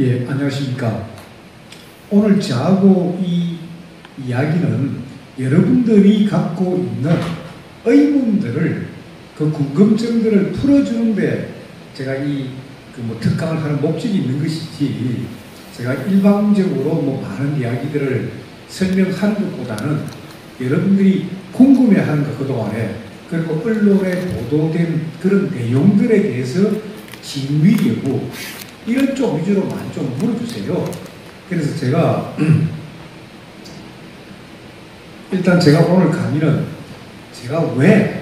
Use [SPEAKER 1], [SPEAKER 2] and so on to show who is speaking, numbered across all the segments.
[SPEAKER 1] 예, 안녕하십니까. 오늘 저하고 이 이야기는 여러분들이 갖고 있는 의문들을, 그 궁금증들을 풀어주는데 제가 특강을 하는 목적이 있는 것이지, 제가 일방적으로 많은 이야기들을 설명하는 것보다는 여러분들이 궁금해하는 것, 그동안에, 그리고 언론에 보도된 그런 내용들에 대해서 진위 여부, 이런 쪽 위주로 많이 좀 물어주세요. 그래서 제가 일단 제가 오늘 강의는 제가 왜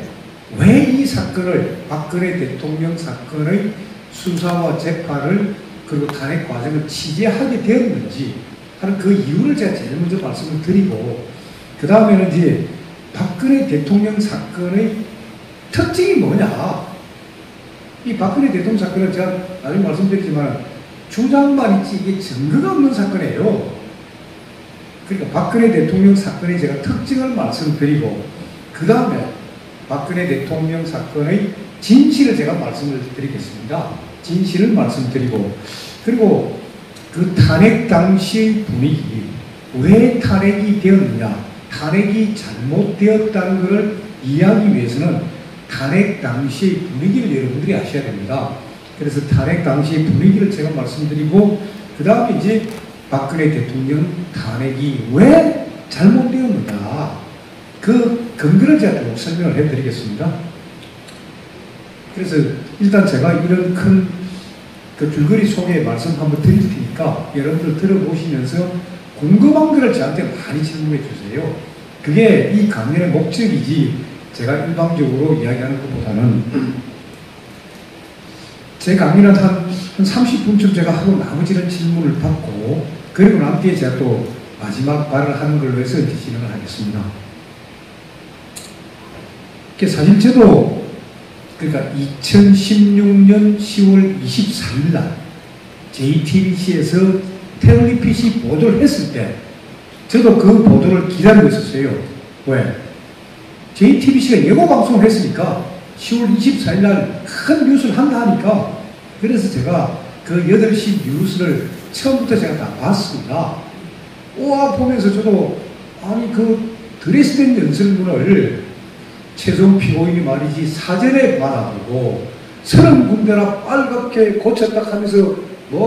[SPEAKER 1] 이 사건을, 박근혜 대통령 사건의 수사와 재판을, 그리고 탄핵 과정을 취재하게 되었는지 하는 그 이유를 제가 제일 먼저 말씀을 드리고, 그 다음에는 이제 박근혜 대통령 사건의 특징이 뭐냐, 이 박근혜 대통령 사건은 제가 나중에 말씀드리지만 주장만 있지 이게 증거가 없는 사건이에요. 그러니까 박근혜 대통령 사건의 제가 특징을 말씀드리고, 그 다음에 박근혜 대통령 사건의 진실을 제가 말씀을 드리겠습니다. 진실을 말씀드리고, 그리고 그 탄핵 당시의 분위기, 왜 탄핵이 되었느냐, 탄핵이 잘못되었다는 것을 이해하기 위해서는 탄핵 당시의 분위기를 여러분들이 아셔야 됩니다. 그래서 탄핵 당시의 분위기를 제가 말씀드리고, 그 다음에 이제 박근혜 대통령 탄핵이 왜 잘못되었는가, 그 근거를 제가 좀 설명을 해드리겠습니다. 그래서 일단 제가 이런 큰 그 줄거리 속에 말씀 한번 드릴 테니까 여러분들 들어보시면서 궁금한 거를 저한테 많이 질문해 주세요. 그게 이 강연의 목적이지, 제가 일방적으로 이야기하는 것보다는 제 강의는 한 30분쯤 제가 하고 나머지는 질문을 받고, 그리고 난 뒤에 제가 또 마지막 발언을 하는 걸로 해서 이제 진행을 하겠습니다. 사실 저도 그러니까 2016년 10월 24일 날 JTBC에서 태블릿PC 보도를 했을 때 저도 그 보도를 기다리고 있었어요. 왜? JTBC가 예고 방송을 했으니까 10월 24일 날 큰 뉴스를 한다 하니까, 그래서 제가 그 8시 뉴스를 처음부터 제가 다 봤습니다. 우와 보면서 저도, 아니 그 드레스된 연설문을 최종 피고인이 말이지 사전에 받아보고 30군데나 빨갛게 고쳤다 하면서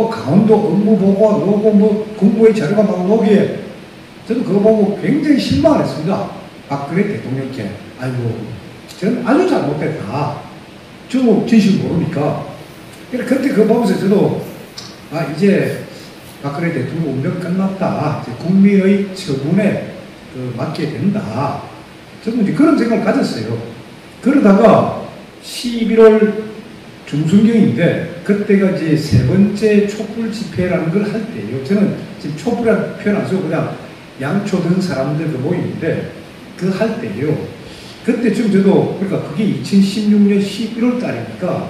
[SPEAKER 1] 강원도 업무보고가 나오고 공부의 자료가 막 나오기에 저는 그거 보고 굉장히 실망을 했습니다. 박근혜 대통령께. 아이고, 저는 아주 잘못됐다. 저 진실 모르니까. 그때 그거 보면서 저도, 이제 박근혜 대통령 운명 끝났다. 이제 국민의 처분에 맡게 된다. 저는 이제 그런 생각을 가졌어요. 그러다가 11월 중순경인데, 그때가 이제 세 번째 촛불 집회라는 걸 할 때예요. 저는 지금 촛불이라는 표현 안 쓰고 그냥 양초 든 사람들 그 모임인데, 그 할 때예요. 그때 좀 저도, 그러니까 그게 2016년 11월 달이니까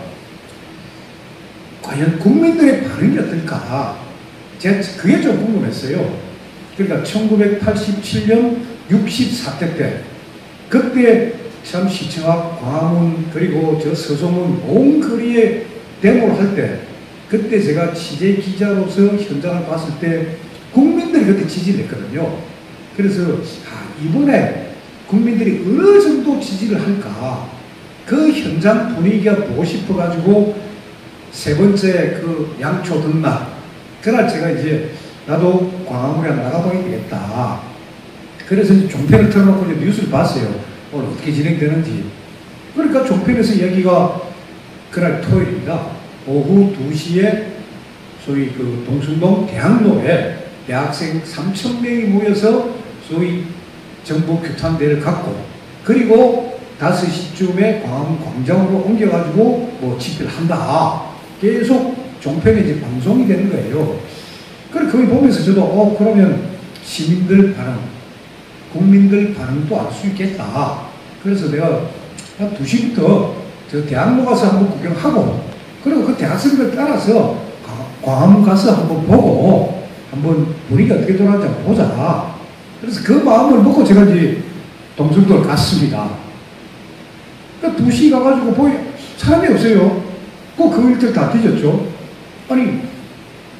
[SPEAKER 1] 과연 국민들의 반응이 어떨까, 제가 그게 좀 궁금했어요. 그러니까 1987년 64대 때, 그때 참 시청 앞 광화문, 그리고 저 서소문 온 거리에 데모를 할 때, 그때 제가 취재 기자로서 현장을 봤을 때 국민들이 그때 지지를 했거든요. 그래서 이번에 국민들이 어느 정도 지지를 할까, 그 현장 분위기가 보고 싶어가지고 세 번째 그 양초 든 날, 그날 제가 이제 나도 광화문에 나가봐야 되겠다. 그래서 이제 종편을 틀어놓고 이제 뉴스를 봤어요. 오늘 어떻게 진행되는지. 그러니까 종편에서 이야기가 그날 토요일입니다. 오후 2시에 소위 그 동숭동 대학로에 대학생 3,000명이 모여서 소위 정부 규탄대를 갖고, 그리고 5시쯤에 광화문 광장으로 옮겨가지고 집회를 한다. 계속 종편에 이제 방송이 되는 거예요. 그래, 그걸 보면서 저도, 그러면 시민들 반응, 국민들 반응도 알 수 있겠다. 그래서 내가 한 2시부터 저 대학로 가서 한번 구경하고, 그리고 그 대학생들 따라서 광화문 가서 한번 보고, 한번 분위기가 어떻게 돌아가는지 한번 보자. 그래서 그 마음을 먹고 제가 이제 동숭동을 갔습니다. 그러니까 2시 가가지고 사람이 없어요. 그 일들 다 뒤졌죠. 아니,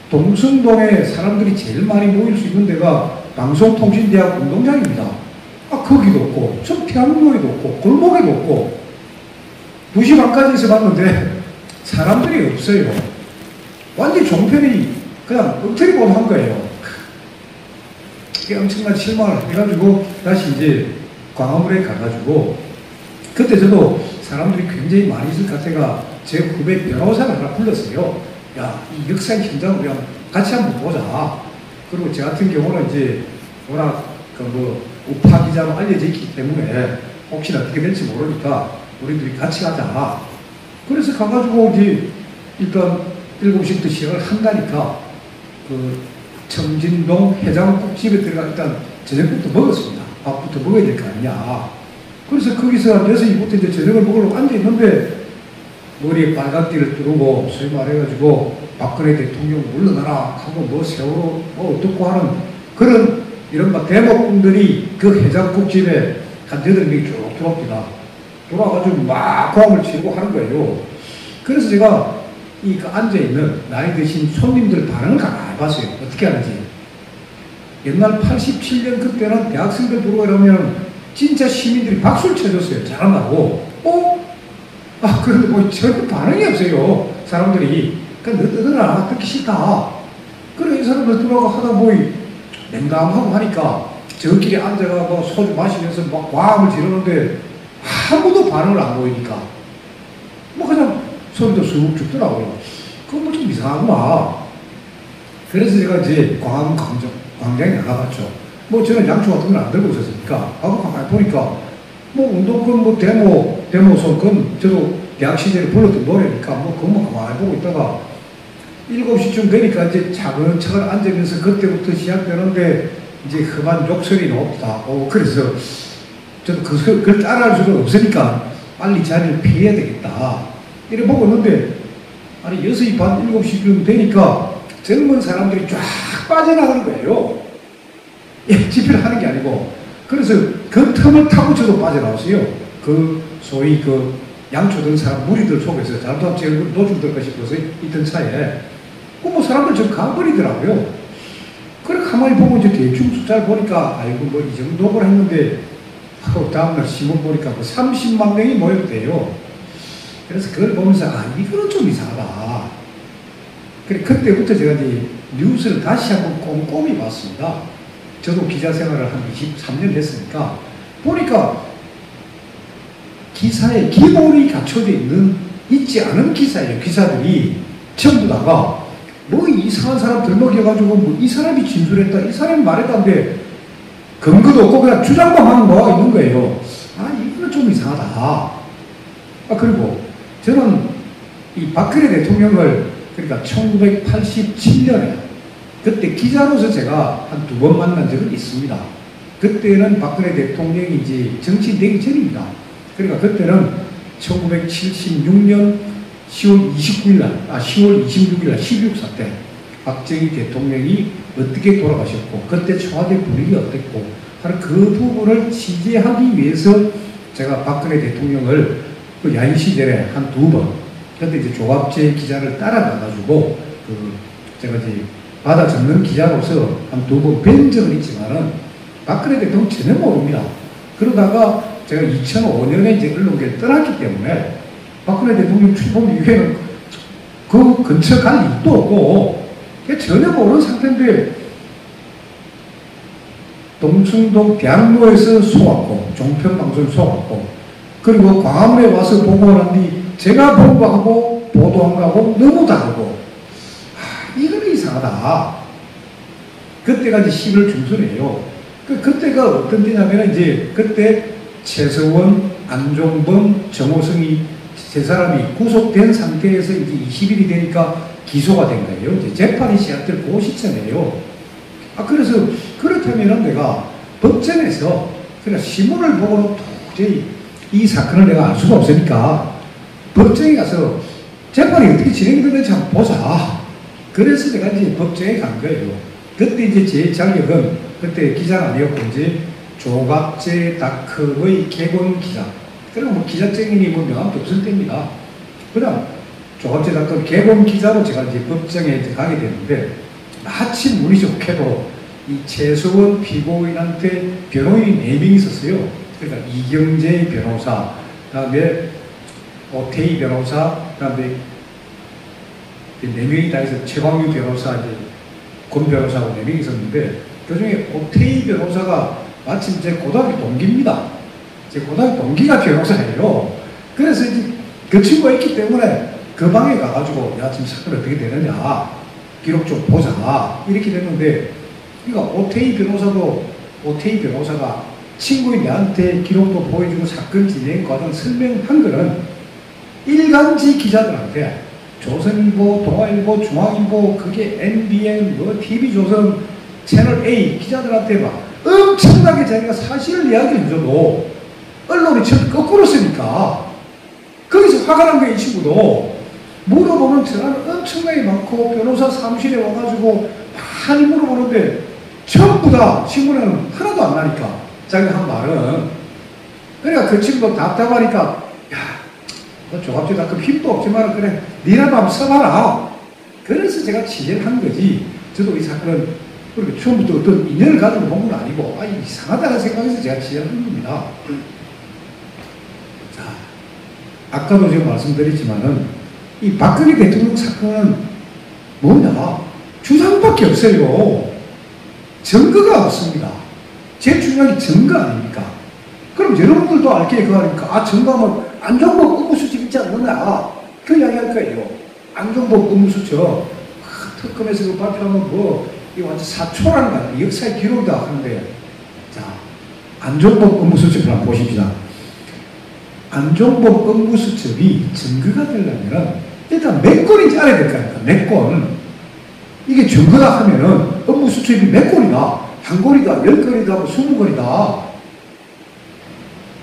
[SPEAKER 1] 동성동에 사람들이 제일 많이 모일 수 있는 데가 방송통신대학 운동장입니다. 아, 거기도 없고, 저 피아노에도 없고, 골목에도 없고, 2시 반까지 있어봤는데 사람들이 없어요. 완전 종편이 그냥 엉터리보도 한 거예요. 그게 엄청난 실망을 해가지고 다시 이제 광화문에 가가지고, 그때 저도 사람들이 굉장히 많이 있을 것 같아가 제 후배 변호사를 하나 불렀어요. 야, 이 역사의 현장을 그냥 같이 한번 보자. 그리고 저 같은 경우는 이제 워낙 우파 기자로 알려져 있기 때문에 혹시나 어떻게 될지 모르니까 우리들이 같이 가자. 그래서 가가지고 이제 일단 7시부터 시작을 한다니까 그 청진동 해장국집에 들어가 일단 저녁부터 먹었습니다. 밥부터 먹어야 될 거 아니냐. 그래서 거기서 한 6시부터 이제 저녁을 먹으려고 앉아있는데 머리에 빨간 띠를 두르고 소위 말해가지고 박근혜 대통령 물러나라 하고 뭐 세월호 뭐 어떻고 하는 그런 이른바 대목분들이 그 해장국집에 한 8명이 쭉 들어옵니다. 돌아가지고 막 고함을 치고 하는 거예요. 그래서 제가 이 그 앉아있는 나이 드신 손님들 반응을 가만히 봤어요. 어떻게 하는지. 옛날 87년 그때는 대학생들 들어오려면 진짜 시민들이 박수를 쳐줬어요. 잘한다고. 아, 그런데 뭐 전혀 반응이 없어요. 사람들이. 그러니까 너 떠들어라. 듣기 싫다. 그래, 이 사람들 들어가고 하다 보니 냉담하고 하니까 저끼리 앉아가 뭐 소주 마시면서 막 과음을 지르는데 아무도 반응을 안 보이니까 뭐 그냥 소리도 쑥 죽더라고요. 그건 뭐 좀 이상하구나. 그래서 제가 이제 광화문 광장에 나가봤죠. 뭐 저는 양초 같은 건 안 들고 있었으니까 하고 가만히 보니까 뭐 운동권 뭐 데모선건 저도 대학 시절에 불렀던 노래니까 뭐 그것만 가만히 보고 있다가 7시쯤 되니까 이제 차근차근 앉으면서 그때부터 시작되는데 이제 험한 욕설이 나옵니다. 그래서 저도 그걸 따라할 수가 없으니까 빨리 자리를 피해야 되겠다. 이래 보고 있는데 아니 6시 반 7시쯤 되니까 젊은 사람들이 쫙 빠져나가는 거예요. 예, 집회를 하는 게 아니고. 그래서 그 틈을 타고 저도 빠져나왔어요. 그 소위 그 양초 든 사람 무리들 속에서 잘못하면 제 얼굴 노출될까 싶어서 있던 차에 뭐 사람들 좀 가버리더라고요. 그래 가만히 보고 이제 대충 숫자를 보니까 아이고 뭐 이 정도를 했는데 하고 다음날 신문 보니까 뭐 30만 명이 모였대요. 그래서 그걸 보면서 아 이거는 좀 이상하다. 그래 그때부터 제가 이제 뉴스를 다시 한번 꼼꼼히 봤습니다. 저도 기자 생활을 한 23년 했으니까 보니까 기사에 기본이 갖춰져 있지 않은 기사예요. 기사들이 전부 다가 뭐 이상한 사람 들먹여가지고 뭐 이 사람이 진술했다, 이 사람이 말했다는데 근거도 없고 그냥 주장만 하는 거가 있는 거예요. 아 이거는 좀 이상하다. 아 그리고 저는 이 박근혜 대통령을 그러니까 1987년에 그때 기자로서 제가 한 2번 만난 적은 있습니다. 그때는 박근혜 대통령이 이제 정치되기 전입니다. 그러니까 그때는 1976년 10월 26일 날 12.6사 때 박정희 대통령이 어떻게 돌아가셨고 그때 청와대 분위기가 어땠고 하는 그 부분을 취재하기 위해서 제가 박근혜 대통령을 그 야인 시절에 한 2번 그때 이제 조갑재 기자를 따라가가지고 제가 이제 받아 적는 기자로서 한 2번 뵌 적은 있지만은 박근혜 대통령 전혀 모릅니다. 그러다가 제가 2005년에 이제 언론계를 떠났기 때문에 박근혜 대통령 출범 이후에는 그 근처 갈 일도 없고 전혀 모르는 상태인데 동숭동 대학로에서 속았고 종편방송 속았고 그리고 광화문에 와서 보고를 한 뒤 제가 보고하고 보도한 거하고 너무 다르고 이거는 이상하다. 그때가 이제 11월 중순이에요. 그때가 어떤 때냐면 이제 그때 최서원, 안종범, 정호성이 세 사람이 구속된 상태에서 이제 20일이 되니까 기소가 된 거예요. 이제 재판이 시작될 그 시점이에요. 그래서 그렇다면 내가 법정에서 그냥 신문을 보고는 도저히 이 사건을 내가 알 수가 없으니까 법정에 가서 재판이 어떻게 진행되는지 한번 보자. 그래서 제가 이제 법정에 간 거예요. 그때 이제 제 자격은 그때 기자는 아니었고 이제 조갑재닷컴의 개건 기자. 그리고 뭐 기자증인이 뭐 명함도 없을 때입니다. 그다음 조갑재닷컴 개건 기자로 제가 이제 법정에 가게 됐는데 마침 운이 좋게도 이 최수원 피고인한테 변호인이 4명이 있었어요. 그러니까 이경재 변호사, 그다음에 오태희 변호사, 그다음에 4명이 다 해서 최광유 변호사, 이제 권 변호사하고 4명이 있었는데, 그 중에 오태희 변호사가 마침 제 고등학교 동기입니다. 제 고등학교 동기가 변호사예요. 그래서 이제 그 친구가 있기 때문에 그 방에 가가지고, 야, 지금 사건 어떻게 되느냐, 기록 좀 보자, 이렇게 됐는데, 그러니까 오태희 변호사가 친구인 나한테 기록도 보여주고 사건 진행 과정 설명한 거는 일간지 기자들한테, 조선일보, 동아일보, 중앙일보, 그게 MBN, 뭐 TV조선, 채널A 기자들한테 막 엄청나게 자기가 사실을 이야기해줘도 언론이 전 거꾸로 쓰니까 거기서 화가 난 거야. 이 친구도 물어보는 전화는 엄청나게 많고 변호사 사무실에 와가지고 많이 물어보는데 전부 다 신문에는 하나도 안 나니까 자기가 한 말은. 그러니까 그 친구도 답답하니까, 야, 너 조갑지다. 그 힘도 없지만 그래 니라도 한번 써봐라. 그래서 제가 취재를 한 거지. 저도 이 사건은 그렇게 처음부터 어떤 인연을 가지고 본 건 아니고, 아, 이상하다는 생각에서 제가 취재를 한 겁니다. 자, 아까도 제가 말씀드렸지만은 이 박근혜 대통령 사건은 뭐냐? 주장밖에 없어요. 증거가 없습니다. 제일 중요한 게 증거 아닙니까? 그럼 여러분들도 알게 그거 하니까, 아, 증거하면 안종범 의무수첩 있지 않느냐, 그 이야기 할 거예요. 안종범 의무수첩 특검에서 그 발표하면 뭐 이거 완전 사초라는 거 아니에요. 역사의 기록이다 하는데, 자, 안종범 의무수첩을 한번 보십시다. 안종범 의무수첩이 증거가 되려면 일단 몇 건인지 알아야 될 거 아닙니까? 몇 건. 이게 증거다 하면은 의무수첩이 몇 건이다, 한 건이다, 10건이다, 20건이다.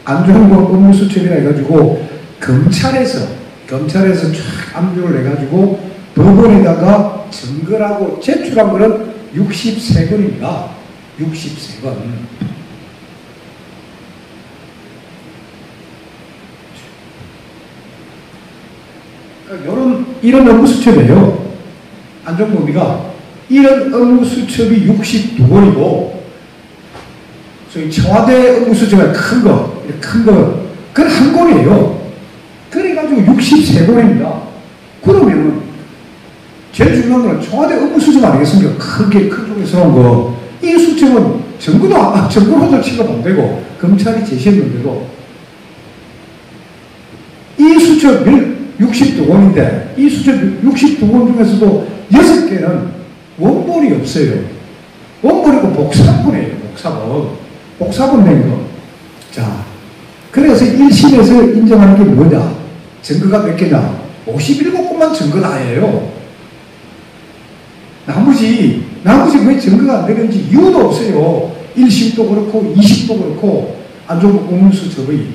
[SPEAKER 1] 안종범 의무수첩이라 해가지고 검찰에서 쫙 압류를 해가지고 법원에다가 증거라고 제출한 거는 63건입니다. 63건. 그러니까 이런 업무수첩이에요. 안종범이가 이런 업무수첩이 62건이고, 소위 청와대 업무수첩이 큰 거, 그건 한 건이에요. 그래가지고 63건입니다. 그러면은 제일 중요한 건 청와대 업무수첩 아니겠습니까? 크게 큰 쪽에서는 거. 이 수첩은 증거로도 취급 안 되고 검찰이 제시했는데도 이 수첩 62건인데 이 수첩 62건 중에서도 6개는 원본이 없어요. 원본이고 복사본이에요. 복사본 낸 거. 자, 그래서 1심에서 인정하는 게 뭐냐? 증거가 몇 개냐? 57건만 증거다예요. 나머지 왜 증거가 안 되는지 이유도 없어요. 1심도 그렇고 2심도 그렇고 안종범 의무수첩의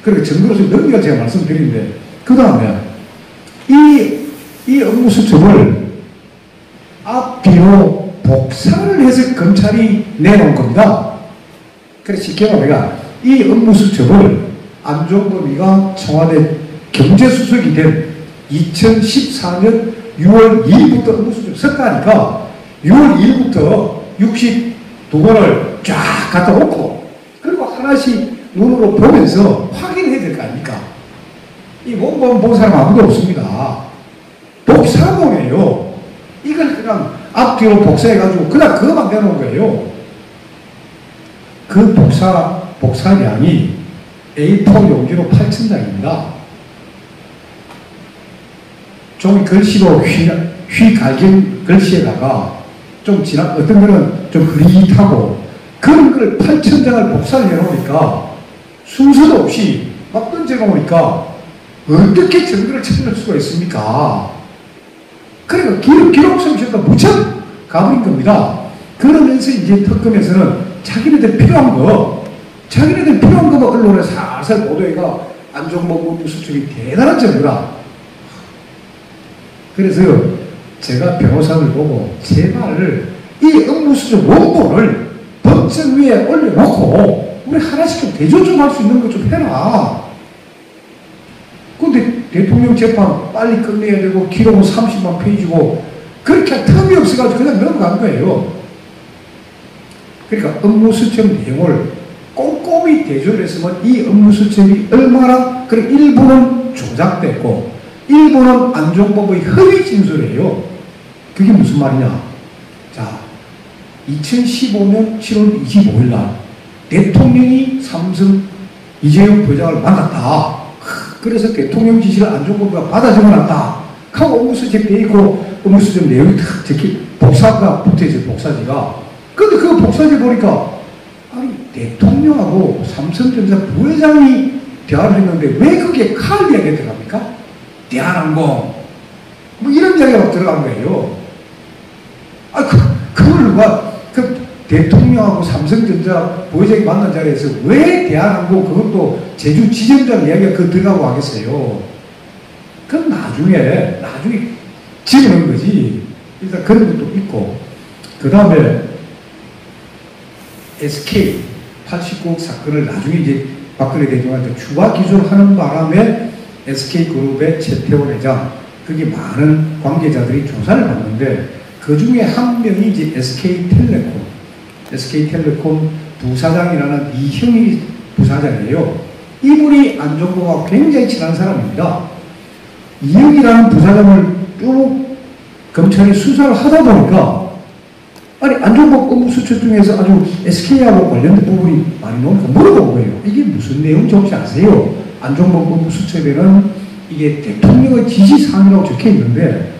[SPEAKER 1] 그렇게 증거로서 넘겨 제가 말씀드리는데, 그 다음에 이 업무수첩을 앞뒤로 복사를 해서 검찰이 내놓은 겁니다. 그래서 쉽게 말해가 이 업무수첩을 안종범이가 청와대 경제수석이 된 2014년 6월 2일부터 업무수첩 썼다니까 6월 2일부터 62건을 쫙 갖다 놓고 그리고 하나씩 눈으로 보면서 확인해야 될 거 아닙니까? 이 원본 본 사람 아무도 없습니다. 복사본이에요. 이걸 그냥 앞뒤로 복사해가지고 그냥 그거만 내놓은 거예요. 그 복사량이 A4 용지로 8,000장입니다. 종이 글씨로 휘갈긴 글씨에다가 좀 어떤 거는 좀 흐릿하고 그런 걸 8,000장을 복사를 해놓으니까 순서도 없이 막 던져놓으니까 어떻게 증거를 찾을 수가 있습니까? 그러니까 기록 솜씨가 무척 가버린 겁니다. 그러면서 이제 특검에서는 자기네들 필요한 거만 언론에 살살 보도해가 안종범 의무수첩이 대단한 증거다. 그래서 제가 변호사를 보고 제발 이 업무수첩 원본을 법정 위에 올려놓고 우리 하나씩 좀 대조 좀 할 수 있는 거 좀 해라. 근데 대통령 재판 빨리 끝내야 되고 기록은 30만 페이지고 그렇게 틈이 없어가지고 그냥 넘어간 거예요. 그러니까 업무수첩 내용을 꼼꼼히 대조를 했으면 이 업무수첩이 얼마나, 그래, 일부는 조작됐고 일부는 안종범의 허위 진술이에요. 그게 무슨 말이냐. 자, 2015년 7월 25일 날 대통령이 삼성 이재용 부회장을 만났다. 그래서 대통령 지시를 안종범이가 받아 적어놨다. 하고 업무수첩 돼 있고 업무수첩 내용이 탁 적힌 복사가 붙어있어요. 복사지가. 근데 그 복사지 보니까 아니 대통령하고 삼성전자 부회장이 대화를 했는데 왜 그게 칼 이야기가 들어갑니까? 대한항공 뭐 이런 이야기가 들어간 거예요. 아 그걸 누가 그 대통령하고 삼성전자 부회장이 만난 자리에서 왜 대한항공 그것도 제주 지점장 이야기가 그 들어가고 하겠어요. 그건 나중에 집어넣은 거지. 일단 그런 것도 있고 그 다음에 SK 89억 사건을 나중에 이제 박근혜 대통령한테 추가 기소하는 바람에 SK그룹의 최태원 회장, 그게 많은 관계자들이 조사를 받는데 그 중에 한 명이 이제 SK텔레콤 부사장이라는 이형희 부사장이에요. 이분이 안종범과 굉장히 친한 사람입니다. 이형이라는 부사장을 쭉 검찰이 수사를 하다 보니까 아니 안종범 업무수첩 중에서 아주 SK하고 관련된 부분이 많이 나오니까 물어본 거예요. 이게 무슨 내용인지 혹시 아세요? 안종범 업무수첩에는 이게 대통령의 지시사항이라고 적혀 있는데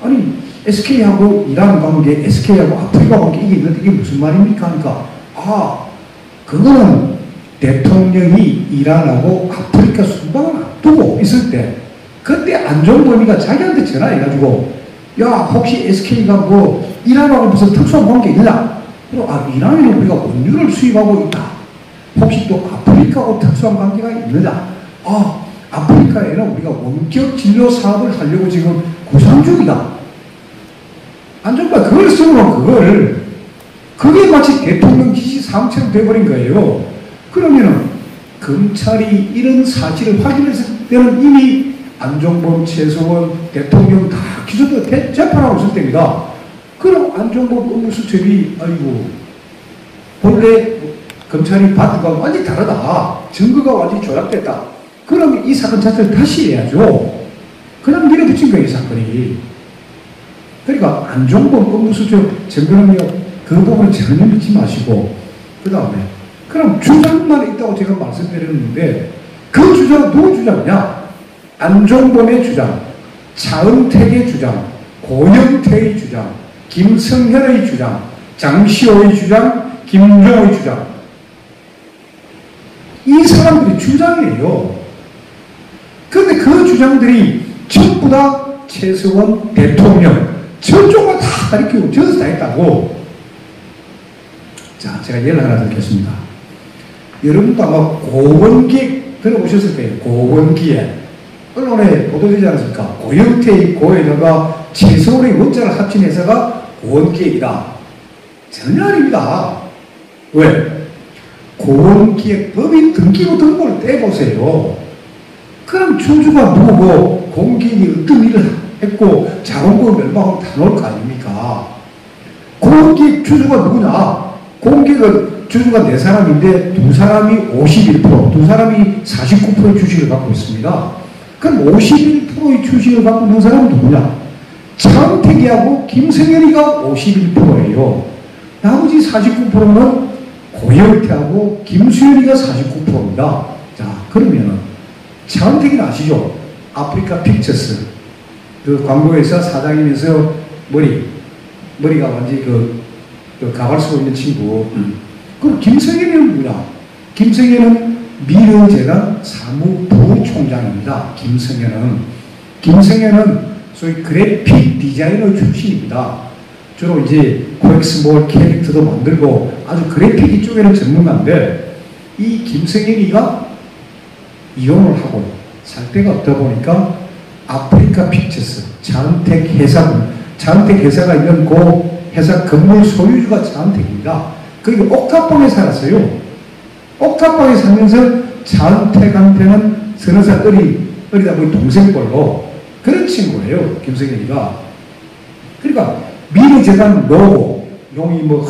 [SPEAKER 1] 아니 SK하고 이란 관계, SK하고 아프리카 관계 이게 있는데 이게 무슨 말입니까? 하니까 아 그거는 대통령이 이란하고 아프리카 순방을 앞두고 있을 때 그때 안종범이가 자기한테 전화해가지고 야 혹시 SK가 뭐 이란하고 무슨 특수한 관계 있냐? 아 이란에는 우리가 원유를 수입하고 있다. 혹시 또 아프리카하고 특수한 관계가 있느냐? 아 아프리카에는 우리가 원격 진료 사업을 하려고 지금 구상 중이다. 안종범 그걸 쓰면 그게 마치 대통령 지시 사항처럼 돼버린 거예요. 그러면은 검찰이 이런 사실을 확인했을 때는 이미 안종범, 최소원, 대통령 다 기소도 재판하고 있을 때입니다. 그럼 안종범 업무수첩이 아이고 본래 검찰이 받은 거하고 완전히 다르다. 증거가 완전히 조작됐다. 그러면 이 사건 자체를 다시 해야죠. 그냥 밀어붙인 거예요, 이 사건이. 그러니까 안종범 업무수첩 증거는요, 그 부분은 전혀 믿지 마시고 그 다음에 그럼 주장만 있다고 제가 말씀드렸는데 그 주장은 누구 주장이냐? 안종범의 주장, 차은택의 주장, 고영태의 주장, 김성현의 주장, 장시호의 주장, 김종호의 주장. 이 사람들이 주장이에요. 그런데 그 주장들이 전부 다 최서원 대통령 저쪽만 다 가리키고 저기서 다 했다고. 자, 제가 예를 하나 드리겠습니다. 여러분도 아마 고원기획 들어보셨을 거예요. 고원기획. 언론에 보도되지 않습니까? 고영태의 고에다가 최서원의 원자를 합친 회사가 고원기획이다. 전혀 아닙니다. 왜? 고원기획 법인 등기부 등본을 떼보세요. 그럼 주주가 누구고 공기인이 어떤 일을 했고 자본금 멸망하면 다 나올 거 아닙니까? 고원기획 주주가 누구냐? 공기획은 주주가 4사람인데 2사람이 51%, 2사람이 49%의 주식을 갖고 있습니다. 그럼 51%의 주식을 갖고 있는 사람은 누구냐? 차은택이하고 김성현이가 51%예요. 나머지 49%는 고영태하고 김수현이가 49%입니다. 자, 그러면은 차은택이는 아시죠? 아프리카 픽처스 그 광고회사 사장이면서 머리가 완전히 그 가발 쓰고 있는 친구. 그럼 김성현이는 누구냐? 김성현은 미르재단 사무부총장입니다. 김성현은 소위 그래픽 디자이너 출신입니다. 주로 이제 코엑스몰 캐릭터도 만들고 아주 그래픽 쪽에는 전문가인데 이 김성현이가 이혼을 하고 살 데가 없다 보니까 아프리카 픽처스 차은택 회사가 있는 그 회사 건물 소유주가 차은택입니다. 거기 옥탑방에 살았어요. 옥탑방에 살면서 차은택한테는 서너 살 어리다 보니 동생뻘로 그런 친구예요, 김성현이가. 그러니까 미래재단 로고, 용이 뭐,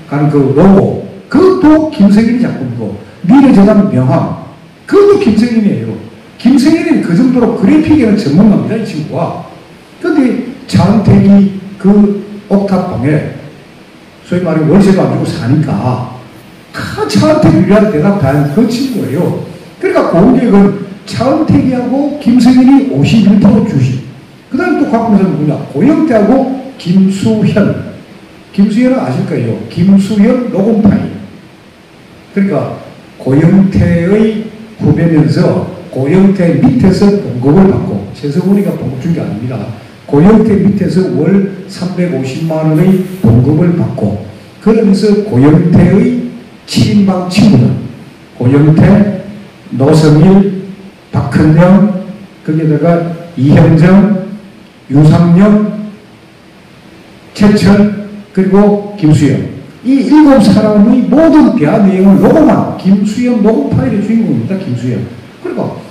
[SPEAKER 1] 가는 그 로고, 그것도 김성일이 작품이고, 미래재단 명함, 그것도 김성일이에요. 김성일이 그 정도로 그래픽에는 전문가입니다, 이 친구가. 근데 차은택이 그 옥탑방에, 소위 말해 월세도 안 주고 사니까, 다 차은택 유리한 대답 다 하는 그 친구예요. 그러니까 공격은 차은택이하고 김성일이 51% 주식. 그 다음에 또 갖고 있는 누구냐? 고영태하고 김수현. 김수현은 아실 거예요. 김수현 녹음 파일. 그러니까 고영태의 후배면서 고영태 밑에서 봉급을 받고, 최성훈이가 봉급 준 게 아닙니다. 고영태 밑에서 월 350만 원의 봉급을 받고, 그러면서 고영태의 7인방 친구들, 고영태, 노성일, 박헌영, 거기에다가 이현정, 유상영, 최철, 그리고 김수영. 이 7사람의 모든 대화 내용을 녹음한 김수영 녹음 파일의 주인공입니다. 김수영. 그리고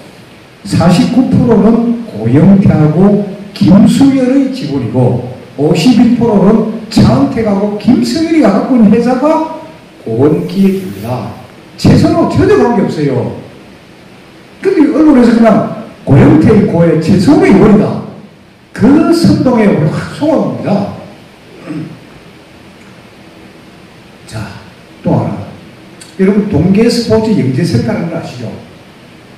[SPEAKER 1] 49%는 고영태하고 김수영의 지분이고 51%는 차은택하고 김성일이 갖고 있는 회사가 고원기획입니다. 최선호 전혀 관계없어요. 근데 언론에서 그냥 고영태의 고에 최선호의 원이다. 그 선동에 확 속아갑니다. 자, 또 하나. 여러분, 동계스포츠 영재센터라는 거 아시죠?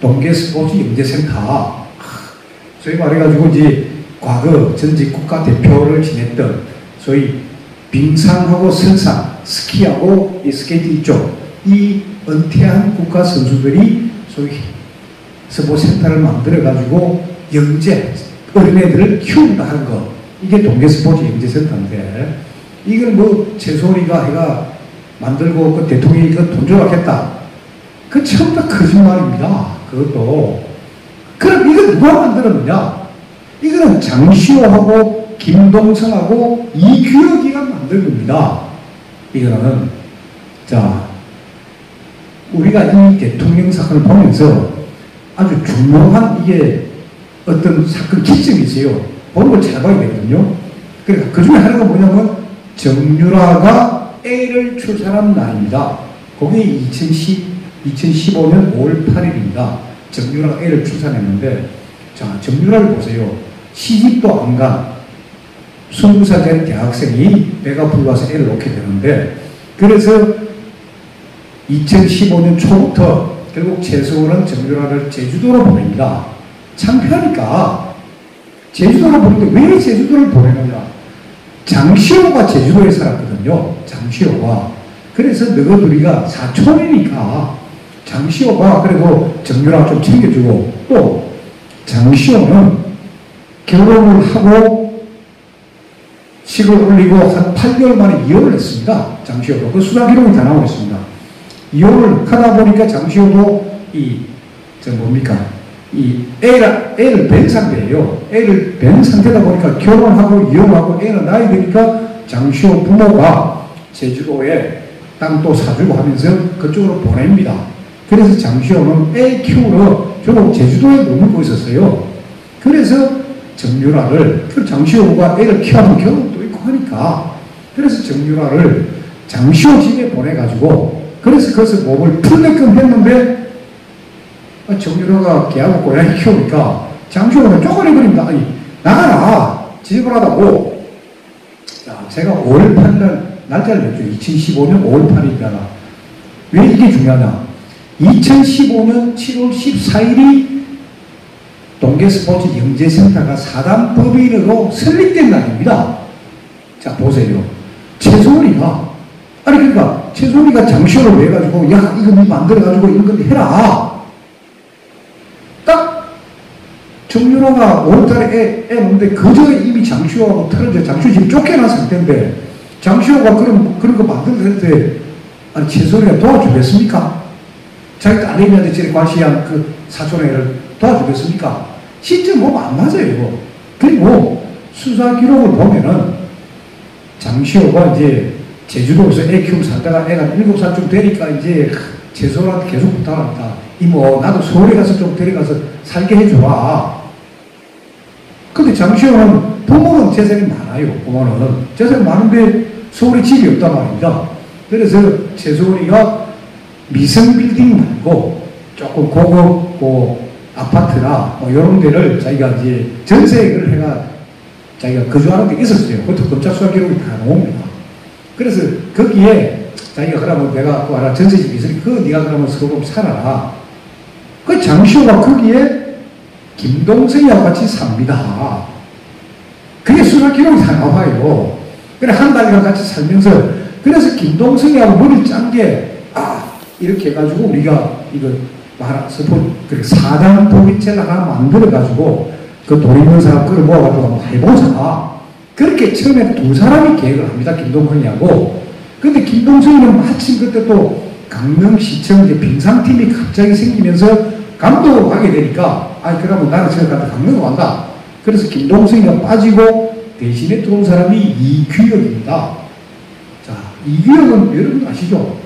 [SPEAKER 1] 동계스포츠 영재센터. 소위 말해가지고, 이제, 과거 전직 국가대표를 지냈던, 소위 빙상하고 선상, 스키하고 이 스케이트 이쪽, 이 은퇴한 국가 선수들이 소위 스포츠센터를 만들어가지고, 영재, 어린애들을 키운다 하는 거. 이게 동계스포츠 영재센터인데, 이걸 뭐, 최소리가 해가 만들고 그 대통령이 그 돈 조작했다. 그 전부 다 거짓말입니다. 그것도. 그럼 이거 누가 만들었느냐? 이거는 장시호하고 김동성하고 이규혁이가 만든 겁니다. 이거는. 자, 우리가 이 대통령 사건을 보면서 아주 중요한 이게 어떤 사건 기점이 있어요. 보는 걸 잘 봐야 되거든요. 그러니까 그 중에 하나가 뭐냐면 정유라가 A를 출산한 날입니다. 그게 2015년 5월 8일입니다. 정유라가 A를 출산했는데, 자, 정유라를 보세요. 시집도 안 간 20살 된 대학생이 배가 불러와서 A를 놓게 되는데, 그래서 2015년 초부터 결국 최서원은 정유라를 제주도로 보냅니다. 창피하니까 제주도로 보내는데 왜 제주도를 보내느냐? 장시호가 제주도에 살았거든요. 장시호가. 그래서 너희들이가 사촌이니까 장시호가 그래도 정유라 좀 챙겨주고, 또 장시호는 결혼을 하고 식을 올리고 한 8개월 만에 이혼을 했습니다. 장시호가. 그 수사 기록이 다 나오고 있습니다. 이혼을 하다 보니까 장시호도 애를 뵌 상태예요. 애를 뵌 상태다 보니까 결혼하고 이혼하고 애를 낳아야 되니까 장시호 부모가 제주도에 땅도 사주고 하면서 그쪽으로 보냅니다. 그래서 장시호는 애 키우러 결국 제주도에 머물고 있었어요. 그래서 정유라를, 장시호가 애를 키우는 경우도 있고 하니까, 그래서 정유라를 장시호 집에 보내가지고, 그래서 거기서 몸을 풀게끔 했는데, 정유라가 걔하고 고양이 키우니까 장시호가 쪼그려버립니다. 아니, 나가라! 지불하다고. 자, 제가 5월 8일 날짜를 냈죠. 2015년 5월 8일이잖아. 왜 이게 중요하냐? 2015년 7월 14일이 동계스포츠 영재센터가 사단법인으로 설립된 날입니다. 자, 보세요. 최소원이가, 아니, 그러니까, 최소원이가 장시호를 왜 해가지고, 야, 이거 니 만들어가지고 이런 건 해라. 딱, 정유라가 5월달에 애 놓는데, 그저 이미 장시호하고 틀어져, 장시호 지금 쫓겨난 상태인데, 장시호가 그런 거 만들었는데, 아니, 최소원이가 도와주겠습니까? 자기 딸내미한테 제일 관시한 그 사촌애를 도와주겠습니까? 시점 보면 안 맞아요, 이거. 그리고 수사 기록을 보면은 장시호가 이제 제주도에서 애 키우고 살다가 애가 7살쯤 되니까 이제 최소한테 계속 부탁합니다. 이모, 나도 서울에 가서 좀 데려가서 살게 해줘라. 근데 장시호는 부모는 재산이 많아요. 부모는 재산이 많은데 서울에 집이 없단 말입니다. 그래서 최소원이가 미성 빌딩 말고 조금 고급 아파트나 뭐 이런 데를 자기가 이제 전세를 해가 자기가 거주하는 데 있었어요. 그것도 검찰 수사 기록이 다 나옵니다. 그래서 거기에 자기가 그러면 내가 또 하나 전세집이 있으니까 그거 네가 그러면 서울 살아라. 그 장시호가 거기에 김동성이하고 같이 삽니다. 그게 수사 기록이 다 나와요. 그래 한 달이랑 같이 살면서 그래서 김동성이하고 머리를 짠 게 이렇게 해가지고 우리가 이거 그렇게 사당 도비체를 하나 만들어가지고 그 돈 있는 사람 끌어모아가지고 한번 해보자. 그렇게 처음에 두 사람이 계획을 합니다. 김동성이하고. 근데 김동성이는 마침 그때 또 강릉시청 이제 빙상팀이 갑자기 생기면서 감독을 하게 되니까 그러면 나는 저한테 강릉으로 간다. 그래서 김동성이가 빠지고 대신에 들어온 사람이 이규혁입니다. 자, 이규혁은 여러분 아시죠?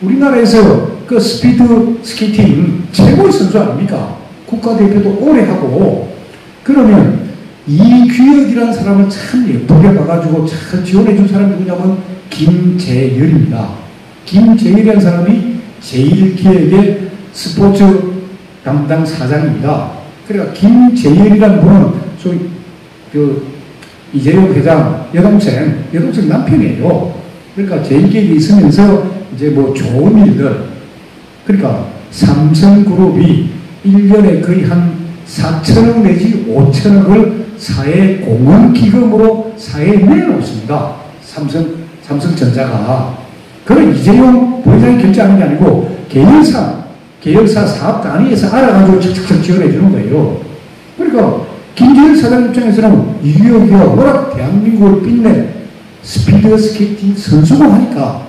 [SPEAKER 1] 우리나라에서 그 스피드 스케이팅 최고의 선수 아닙니까? 국가대표도 오래 하고. 그러면 이규혁이라는 사람을 참 예쁘게 봐가지고 참 지원해준 사람이 누구냐면 김재열입니다. 김재열이라는 사람이 제1기획의 스포츠 담당 사장입니다. 그러니까 김재열이라는 분은 소위 이재용 회장 여동생 남편이에요. 그러니까 제1기획에 있으면서 이제 뭐 좋은 일들, 그러니까 삼성그룹이 1년에 거의 한 4천억 내지 5천억을 사회 공헌기금으로 사회에 내놓습니다. 삼성전자가. 그걸 이재용 부회장이 결제하는 게 아니고 계열사 사업 단위에서 알아가지고 착착착 지원해 주는 거예요. 그러니까 김재열 사장 입장에서는 이규혁이가 워낙 대한민국을 빛낸 스피드 스케이팅 선수고 하니까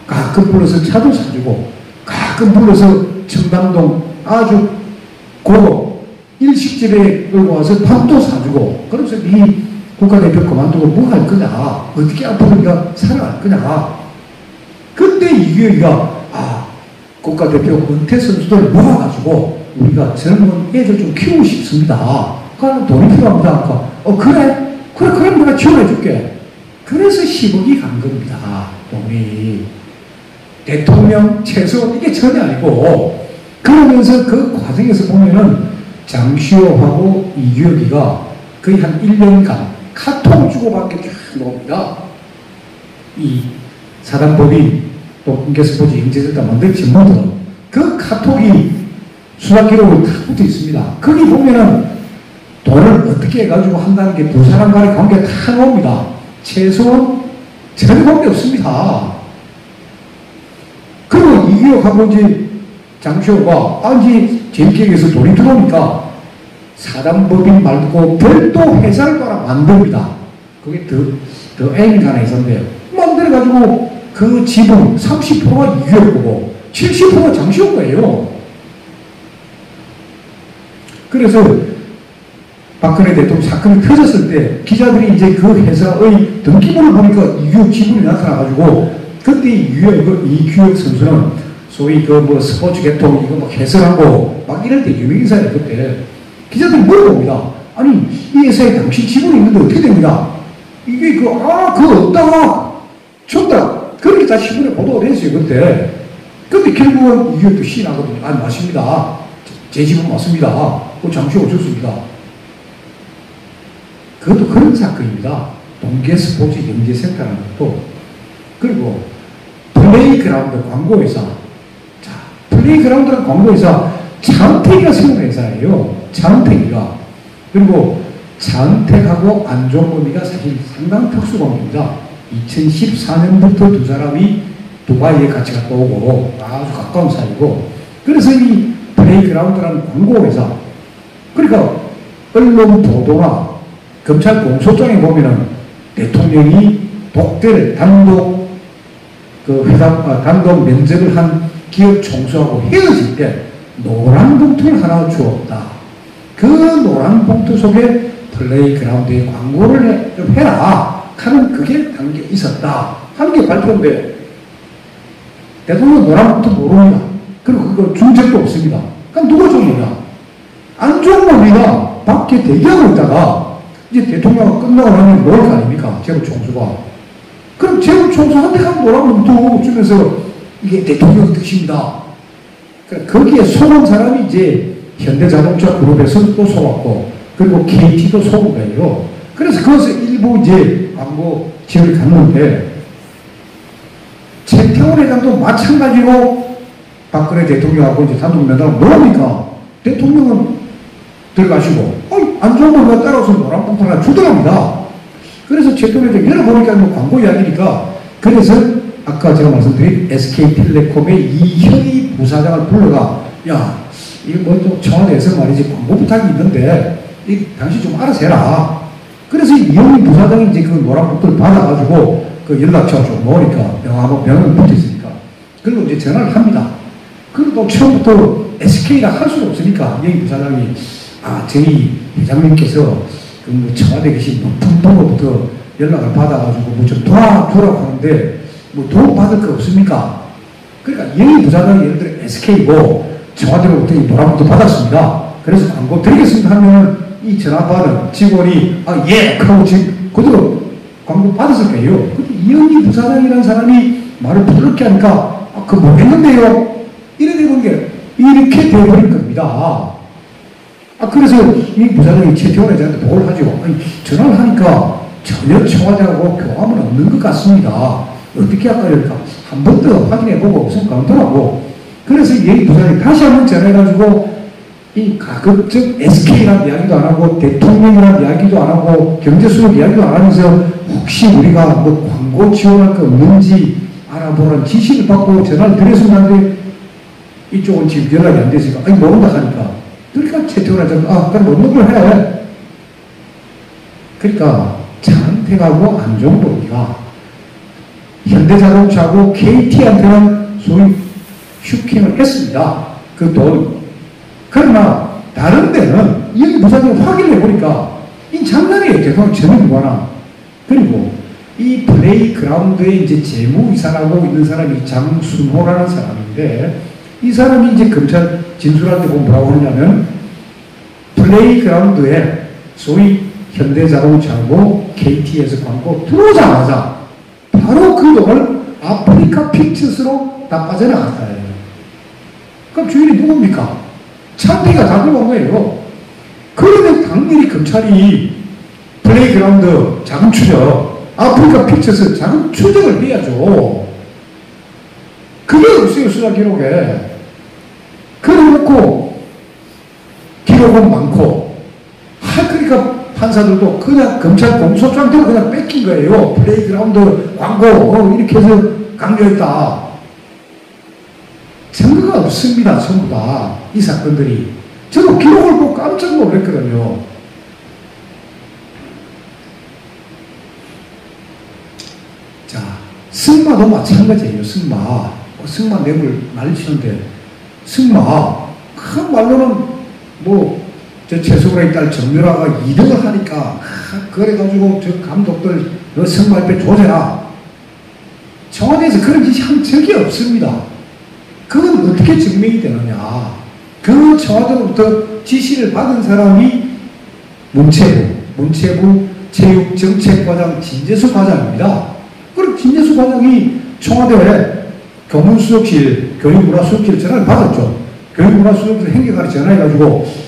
[SPEAKER 1] 가끔 불러서 차도 사주고 가끔 불러서 청담동 아주 고급 일식집에 끌고 와서 밥도 사주고. 그래서 네 국가대표 그만두고 뭐 할 거냐, 어떻게 앞으로 네가 살아갈 거냐. 그때 이규혁이가 국가대표 은퇴 선수들 모아가지고 우리가 젊은 애들 좀 키우고 싶습니다. 그러면 돈이 필요합니다. 그래 그럼 내가 지원해 줄게. 그래서 10억이 간 겁니다. 돈이. 대통령 최소 이게 전혀 아니고. 그러면서 그 과정에서 보면은 장시호하고 이규혁이가 거의 한 1년간 카톡 주고받게 쭉 나옵니다. 이 사단법이 또 공개스포츠 인재됐다 만들지 못한 그 카톡이 수사 기록을 다 붙어 있습니다. 거기 보면은 돈을 어떻게 해가지고 한다는 게 두 사람 간의 관계 다 나옵니다. 최소한 전혀 관계 없습니다. 그리고 이규혁하고 이제 장시호가 이제 제1기획에서 돈이 들어오니까 사단법인 말고 별도 회사를 또 하나 만듭니다. 그게 더 M이라는 회사인데요. 만들어가지고 그 지분 30%가 이규혁이고 70%가 장시호 거예요. 그래서 박근혜 대통령 사건이 터졌을 때 기자들이 이제 그 회사의 등기부를 보니까 이규혁 지분이 나타나가지고 그때 이규혁 선수는 소위 스포츠 개통 이거 막 해설하고 막 이럴 때 유명인사예요. 그때 기자들이 물어봅니다. 아니 이 회사에 당신 지분이 있는데 어떻게 됩니다. 이게 그거 없다 줬다. 그렇게 다 신문에 보도가 됐어요. 그때 결국은 이규혁도 시인하거든요. 맞습니다. 제 지분 맞습니다. 장시호 줬습니다. 그것도 그런 사건입니다. 동계 스포츠 영재센터라는 것도. 그리고 플레이그라운드 광고회사. 플레이그라운드라는 광고회사 차은택이가 세운 회사예요. 차은택이가. 그리고 차은택하고 안종범이가 사실 상당한 특수관계입니다. 2014년부터 두 사람이 두바이에 같이 갔다 오고 아주 가까운 사이고. 그래서 이 플레이그라운드라는 광고회사. 그러니까 언론 보도나 검찰 공소장에 보면은 대통령이 독대를 단독 단독 면접을 한 기업 총수하고 헤어질 때 노란 봉투를 하나 주었다. 그 노란 봉투 속에 플레이그라운드의 광고를 좀 해라 하는 그게 담겨 있었다 하는 게 발표인데 대통령 노란 봉투 모릅니다. 그리고 그거 준 적도 없습니다. 그럼 누가 줬느냐? 안종범이가 밖에 대기하고 있다가 이제 대통령이 끝나고 나면 뭘 거 아닙니까? 재무총수가. 그럼 재무총수한테 가면 뭐라고 또 주면서 이게 대통령 뜻입니다. 그러니까 거기에 속은 사람이 이제 현대자동차 그룹에서 또 속았고, 그리고 KT도 속은 거예요. 그래서 그것을 일부 이제 광고 지원을 갔는데, 최태원 회장도 마찬가지로 박근혜 대통령하고 이제 단독 면담을 뭐합니까? 대통령은 들어가시고, 안 좋은 걸 따라서 노란봉투를 주더랍니다. 그래서 최태원 회장 열어보니까 뭐 광고 이야기니까, 그래서 아까 제가 말씀드린 SK텔레콤의 이현희 부사장을 불러가, 야, 이거 뭐 또 청와대에서 말이지 광고 부탁이 있는데, 당신 좀 알아서 해라. 그래서 이현희 부사장이 이제 그 노란봉투를 받아가지고, 그 연락처가 좀 모으니까 병원 붙어 있으니까 그리고 이제 전화를 합니다. 그리고 처음부터 SK라 할 수가 없으니까 여기 부사장이 저희 회장님께서 그 청와대 계신 높은 분으로부터 연락을 받아가지고 뭐 좀 도와주라고 하는데 뭐 도움 받을 거 없습니까? 그러니까 여기 부사장이 예를 들어 SK고 청와대로부터 이 노란봉투 받았습니다. 그래서 광고 드리겠습니다 하면 이 전화 받은 직원이 예! 하고 지금 그대로 광고 받았을 거예요. 근데 이현희 부사장이라는 사람이 말을 부드럽게 하니까 그 뭐 했는데요? 이래 되는 게 이렇게 되어버린 겁니다. 그래서 이 부사장이 최태원 회장한테 보고를 하죠. 전화를 하니까 전혀 청와대하고 교감은 없는 것 같습니다. 어떻게 할까 그러니까 한 번 더 확인해보고 우선 가더라고. 그래서 이 부사장이 다시 한번 전화해가지고 이 가급적 SK라는 이야기도 안 하고 대통령이라는 이야기도 안 하고 경제수급 이야기도 안 하면서 혹시 우리가 뭐 광고 지원할 거 없는지 알아보라는 지시를 받고 전화를 드렸으면 하는데 이쪽은 지금 연락이 안 되니까 모른다 하니까 그러니까 최태원 회장은 그럼 없는 걸 해. 그러니까 차은택하고 안종범이가 현대자동차하고 KT한테는 소위 슈킹을 했습니다. 그 돈. 그러나 다른 데는 이 부사장이 확인해 보니까 이 장난이에요. 대통령 전혀 무관함. 그리고 이 플레이그라운드에 이제 재무이사라고 있는 사람이 장순호라는 사람인데 이 사람이 이제 검찰 진술할 때 보면 뭐라고 하냐면 플레이그라운드에 소위 현대자동차하고 KT에서 광고 들어오자마자 바로 그 돈을 아프리카 픽처스로 다 빠져나갔다 해요. 그럼 주인이 누굽니까? 차은택이가 다 들어간 거예요. 그러면 당연히 검찰이 플레이그라운드 자금 추적, 아프리카 픽처스 자금 추적을 해야죠. 그게 없어요, 수사 기록에. 그래놓고 기록은 많고, 그러니까 판사들도 그냥 검찰 공소장대로 그냥 뺏긴 거예요. 플레이그라운드 광고 이렇게 해서 강요했다. 증거가 없습니다. 전부 다 이 사건들이. 저도 기록을 보고 깜짝 놀랐거든요. 자, 승마도 마찬가지예요. 승마 뇌물 날리시는데 승마 그 말로는 뭐 저 최수근의 딸 정유라가 2등을 하니까 그래가지고 저 감독들 너 승마협회 조져라. 청와대에서 그런 짓이 한 적이 없습니다. 그건 어떻게 증명이 되느냐. 그 청와대로부터 지시를 받은 사람이 문체부 체육정책과장 진재수 과장입니다. 그럼 진재수 과장이 청와대에 교문수석실, 교육문화수석실 전화를 받았죠. 교육문화수석실 행정관에 전화해가지고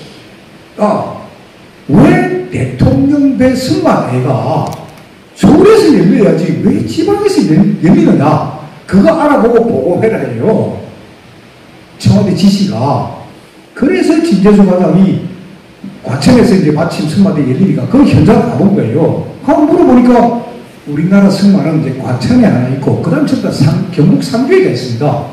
[SPEAKER 1] 왜 대통령 배 승마대회가 서울에서 열려야지 왜 지방에서 열리느냐. 그거 알아보고 보고해라 해요. 청와대 지시가. 그래서 진재수 과장이 과천에서 이제 마침 승마대 열리니까 그 현장을 가본 거예요. 한번 물어보니까 우리나라 승마는 이제 과천에 하나 있고, 그 다음 전부 경북 상주에가 있습니다.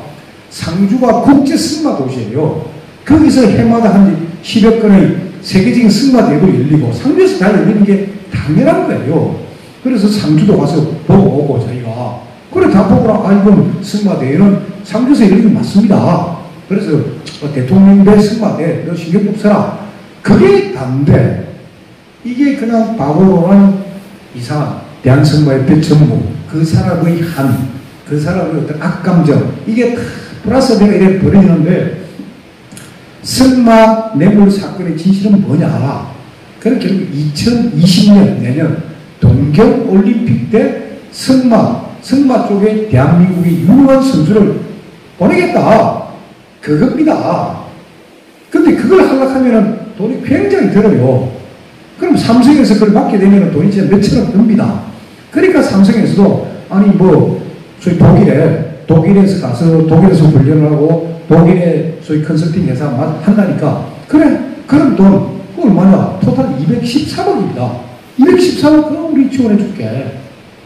[SPEAKER 1] 상주가 국제 승마 도시예요. 거기서 해마다 한 10여 건의 세계적인 승마대회도 열리고, 상주에서 다 열리는 게 당연한 거예요. 그래서 상주도 가서 보고 오고, 자기가. 그래, 다 보고, 이건 승마대회는 상주에서 열리는 게 맞습니다. 그래서 대통령배 승마대, 너 신경 좀 써라. 그게 다인데, 이게 그냥 바보로는 이상한 대한승마협회 전무, 그 사람의 그 사람의 어떤 악감정, 이게 다 플러스가 이래 버리는데, 승마 뇌물 사건의 진실은 뭐냐? 그런 결국 2020년 내년 동경올림픽 때 승마 쪽에 대한민국이 유능한 선수를 보내겠다. 그겁니다. 근데 그걸 하려면 돈이 굉장히 들어요. 그럼 삼성에서 그걸 받게 되면 돈이 진짜 몇천억 듭니다. 그러니까 삼성에서도 아니 소위 독일에서 가서 독일에서 훈련을 하고 독일의 소위 컨설팅 회사 한다니까 그래 그럼 돈 얼마냐? 토탈 213억입니다. 213억 그럼 우리 지원해 줄게.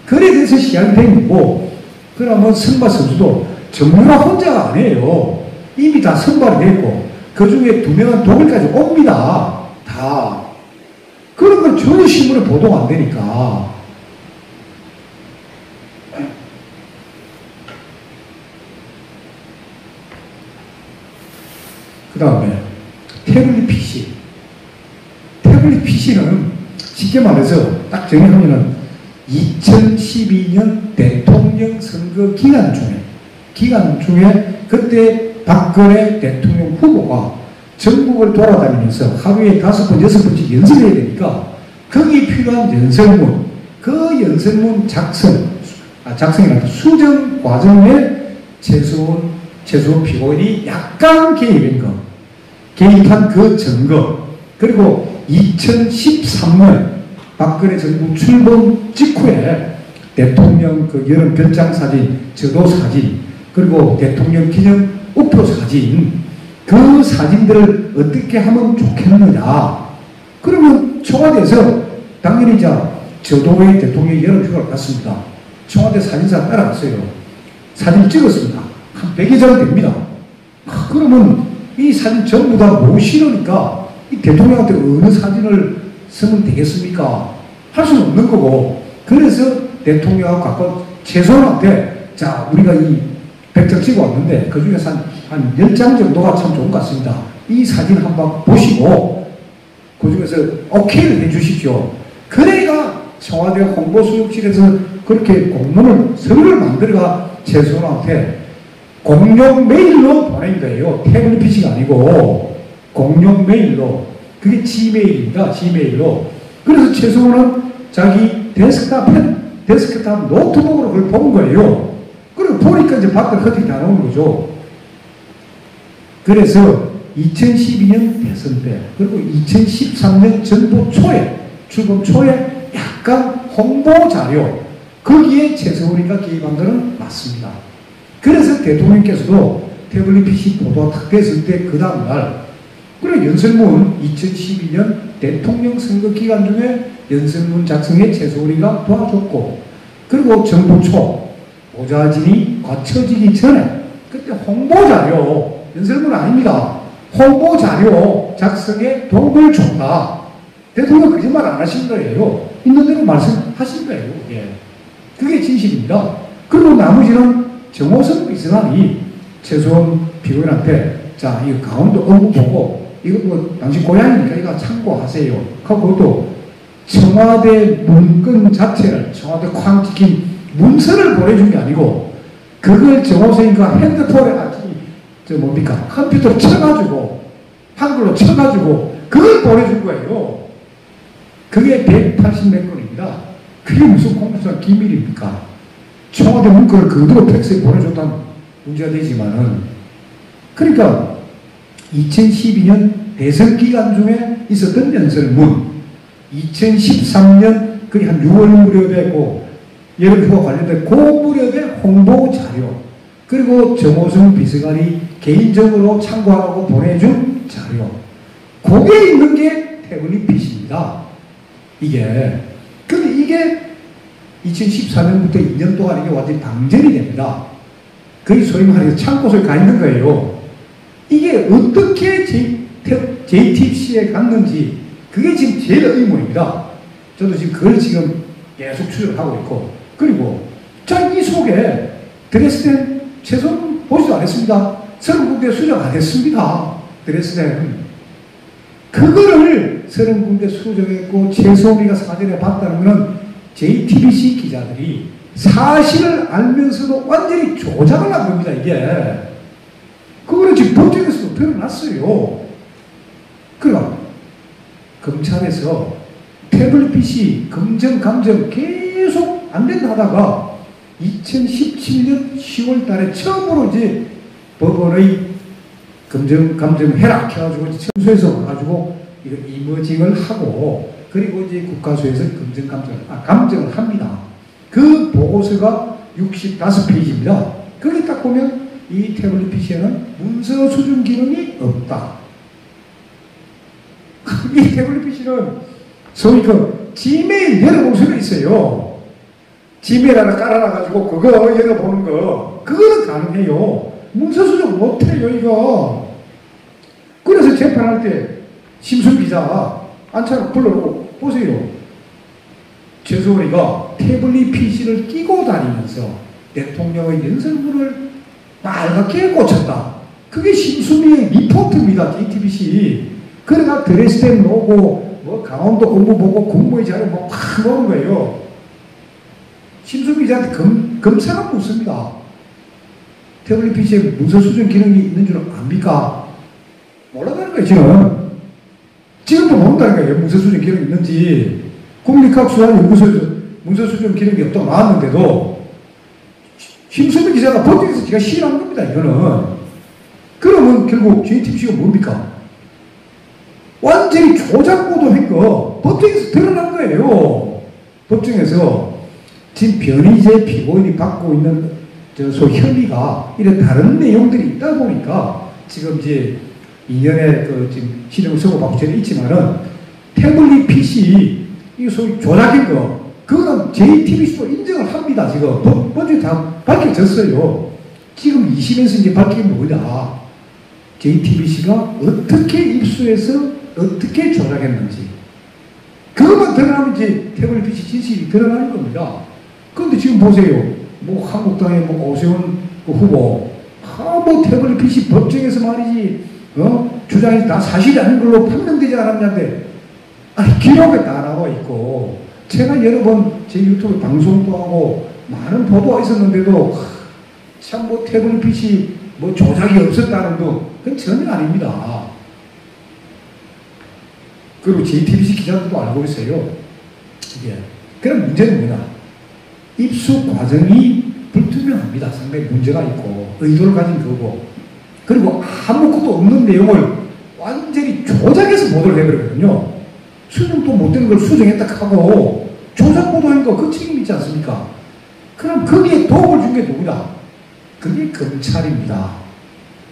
[SPEAKER 1] 그래 돼서 시작이 된 거고 그러면 승마 선수도 정유라 혼자가 아니에요. 이미 다 선발이 됐고 그 중에 2명은 독일까지 옵니다. 다. 그런 건 전혀 신문에 보도가 안 되니까. 그 다음에 태블릿 PC. 태블릿 PC는 쉽게 말해서 딱 정리하면은 2012년 대통령 선거 기간 중에 그때 박근혜 대통령 후보가 전국을 돌아다니면서 하루에 5번, 6번씩 연습해야 되니까 거기 필요한 연설문, 그 연설문 작성이나 수정 과정에 최수원 피고인이 약간 개입한 그 증거, 그리고 2013년 박근혜 정부 출범 직후에 대통령 그 여름 별장 사진, 저도 사진, 그리고 대통령 기념 우표 사진, 그 사진들을 어떻게 하면 좋겠느냐. 그러면 청와대에서 당연히 저도의 대통령이 여름 휴가를 갔습니다. 청와대 사진사 따라갔어요. 사진 찍었습니다. 한 100여 장 됩니다. 그러면 이 사진 전부 다 못 실으니까 이 대통령한테 어느 사진을 쓰면 되겠습니까? 할 수는 없는 거고. 그래서 대통령하고 가까운 최소한한테 우리가 이 100장 찍어 왔는데 그 중에서 한 10장 정도가 참 좋은 것 같습니다. 이 사진 한번 보시고 그 중에서 오케이를 해 주십시오. 그래가 청와대 홍보수석실에서 그렇게 공문을 서류를 만들어가 최소한한테 공용 메일로 보낸 거예요. 태블릿 PC가 아니고 공용 메일로. 그게 지메일입니다. 지메일로. 그래서 최소한은 자기 데스크탑 노트북으로 그걸 본 거예요. 그리고 보니까 이제 밖으로 흩어져 다 나오는 거죠. 그래서 2012년 대선 때, 그리고 2013년 전부 출범 초에 약간 홍보 자료, 거기에 최서원이가 개입한 것은 맞습니다. 그래서 대통령께서도 태블릿 PC 보도가 탁 됐을 때 그 다음날, 그리고 연설문 2012년 대통령 선거 기간 중에 연설문 작성에 최서원이가 도와줬고, 그리고 정부 초 보좌진이 거쳐지기 전에 그때 홍보자료, 연설문 아닙니다. 홍보자료 작성에 도움을 줬다. 대통령 거짓말 안 하신 거예요. 있는 대로 말씀하신 거예요. 그게 진실입니다. 그리고 나머지는 정호성 비서관이 최소원 피고인한테 이거 강원도 업무 보고 이거 당신 고향이니까 이거 참고하세요. 그것도 청와대 문건 자체를 청와대 쾅 찍힌 문서를 보내준 게 아니고 그걸 정호성이가 핸드폰에 컴퓨터로 쳐가지고 한글로 쳐가지고 그걸 보내준 거예요. 그게 180몇 건입니다. 그게 무슨 공무상 기밀입니까? 청와대 문건을 그대로 팩스에 보내줬다는 문제가 되지만은. 그러니까 2012년 대선 기간 중에 있었던 연설문, 2013년 거의 한 6월 무렵에 여름휴가 관련된 그 무렵의 홍보 자료, 그리고 정호성 비서관이 개인적으로 참고하라고 보내준 자료, 거기에 있는 게 태블릿 PC입니다. 근데 이게 2014년부터 2년 동안 이게 완전히 방전이 됩니다. 거의 소위 말해서 창고소에 가 있는 거예요. 이게 어떻게 JTBC에 갔는지 그게 지금 제일 의문입니다. 저도 지금 그걸 지금 계속 추적하고 있고, 그리고 이 속에 드레스덴 최소한 보지도 안 했습니다. 서른군데 수정 안 했습니다. 드레스덴. 그거를 서른군데 수정했고 최소한이가 사전에 봤다는 것은 JTBC 기자들이 사실을 알면서도 완전히 조작을 한 겁니다, 이게. 그거는 지금 법정에서도 드러났어요. 그러니까 검찰에서 태블릿 PC 검정 감정 계속 안 된다 하다가 2017년 10월 달에 처음으로 이제 법원의 검정 감정 해라 해가지고 청소해서 와가지고 이거 이머징을 하고 그리고 이제 국가수에서 감정을 합니다. 그 보고서가 65페이지입니다. 거기 딱 보면 이 태블릿 PC에는 문서 수준 기능이 없다. 이 태블릿 PC는 소위 그 지메일 열어볼 수가 있어요. 지메일 하나 깔아놔가지고 그거 열어보는 거 그거는 가능해요. 문서 수준 못해요 이거. 그래서 재판할 때 심슨 기자 안차로 불러놓고 보세요. 최수원이가 태블릿 PC를 끼고 다니면서 대통령의 연설문을 빨갛게 꽂혔다. 그게 심수미의 리포트입니다. JTBC. 그래가 드레스덴 오고 뭐 강원도 공부 보고 공무의 자료 막 보는 거예요. 심수미 기자한테 검사가 묻습니다. 태블릿 PC에 문서 수준 기능이 있는 줄 압니까? 몰라가는 거예요 지금. 지금도 모른다는 거예요. 문서 수준 기능이 있는지. 국립과학수사연구소에서 문서 수준 기능이 없다고 나왔는데도 심수미 기자가 법정에서 제가 시인한 겁니다. 이거는. 그러면 결국 JTBC가 뭡니까? 완전히 조작보도한 거 법정에서 드러난 거예요. 법정에서 지금 변희재 피고인이 받고 있는 소위 혐의가 이런 다른 내용들이 있다 보니까 지금 이제 2년의 지금 실형을 선고받고 저는 있지만은 태블릿 PC 이 소위 조작인 거 그거는 JTBC도 인정을 합니다. 지금 법정에 다 밝혀졌어요. 지금 2심에서 이제 밝힌 게 뭐냐? JTBC가 어떻게 입수해서 어떻게 조작했는지 그것만 드러나면 이제 태블릿 PC 진실이 드러나는 겁니다. 그런데 지금 보세요. 뭐 한국당의 뭐 오세훈 후보 뭐 태블릿 PC 법정에서 말이지 주장이 다 사실이 아닌 걸로 판명되지 않았냐는데 아니 기록에 다 나와 있고 제가 여러 번 제 유튜브 방송도 하고 많은 보도가 있었는데도 참 뭐 태블릿 PC 뭐 조작이 없었다는 거 그건 전혀 아닙니다. 그리고 JTBC 기자들도 알고 있어요. 예. 그럼 문제는 뭐냐? 입수 과정이 불투명합니다. 상당히 문제가 있고 의도를 가진 거고 그리고 아무것도 없는 내용을 완전히 조작해서 보도를 해버리거든요. 수정도 못된 걸 수정했다 하고 조작 보도한 거 그 책임 있지 않습니까? 그럼 거기에 도움을 준 게 누구냐? 그게 검찰입니다.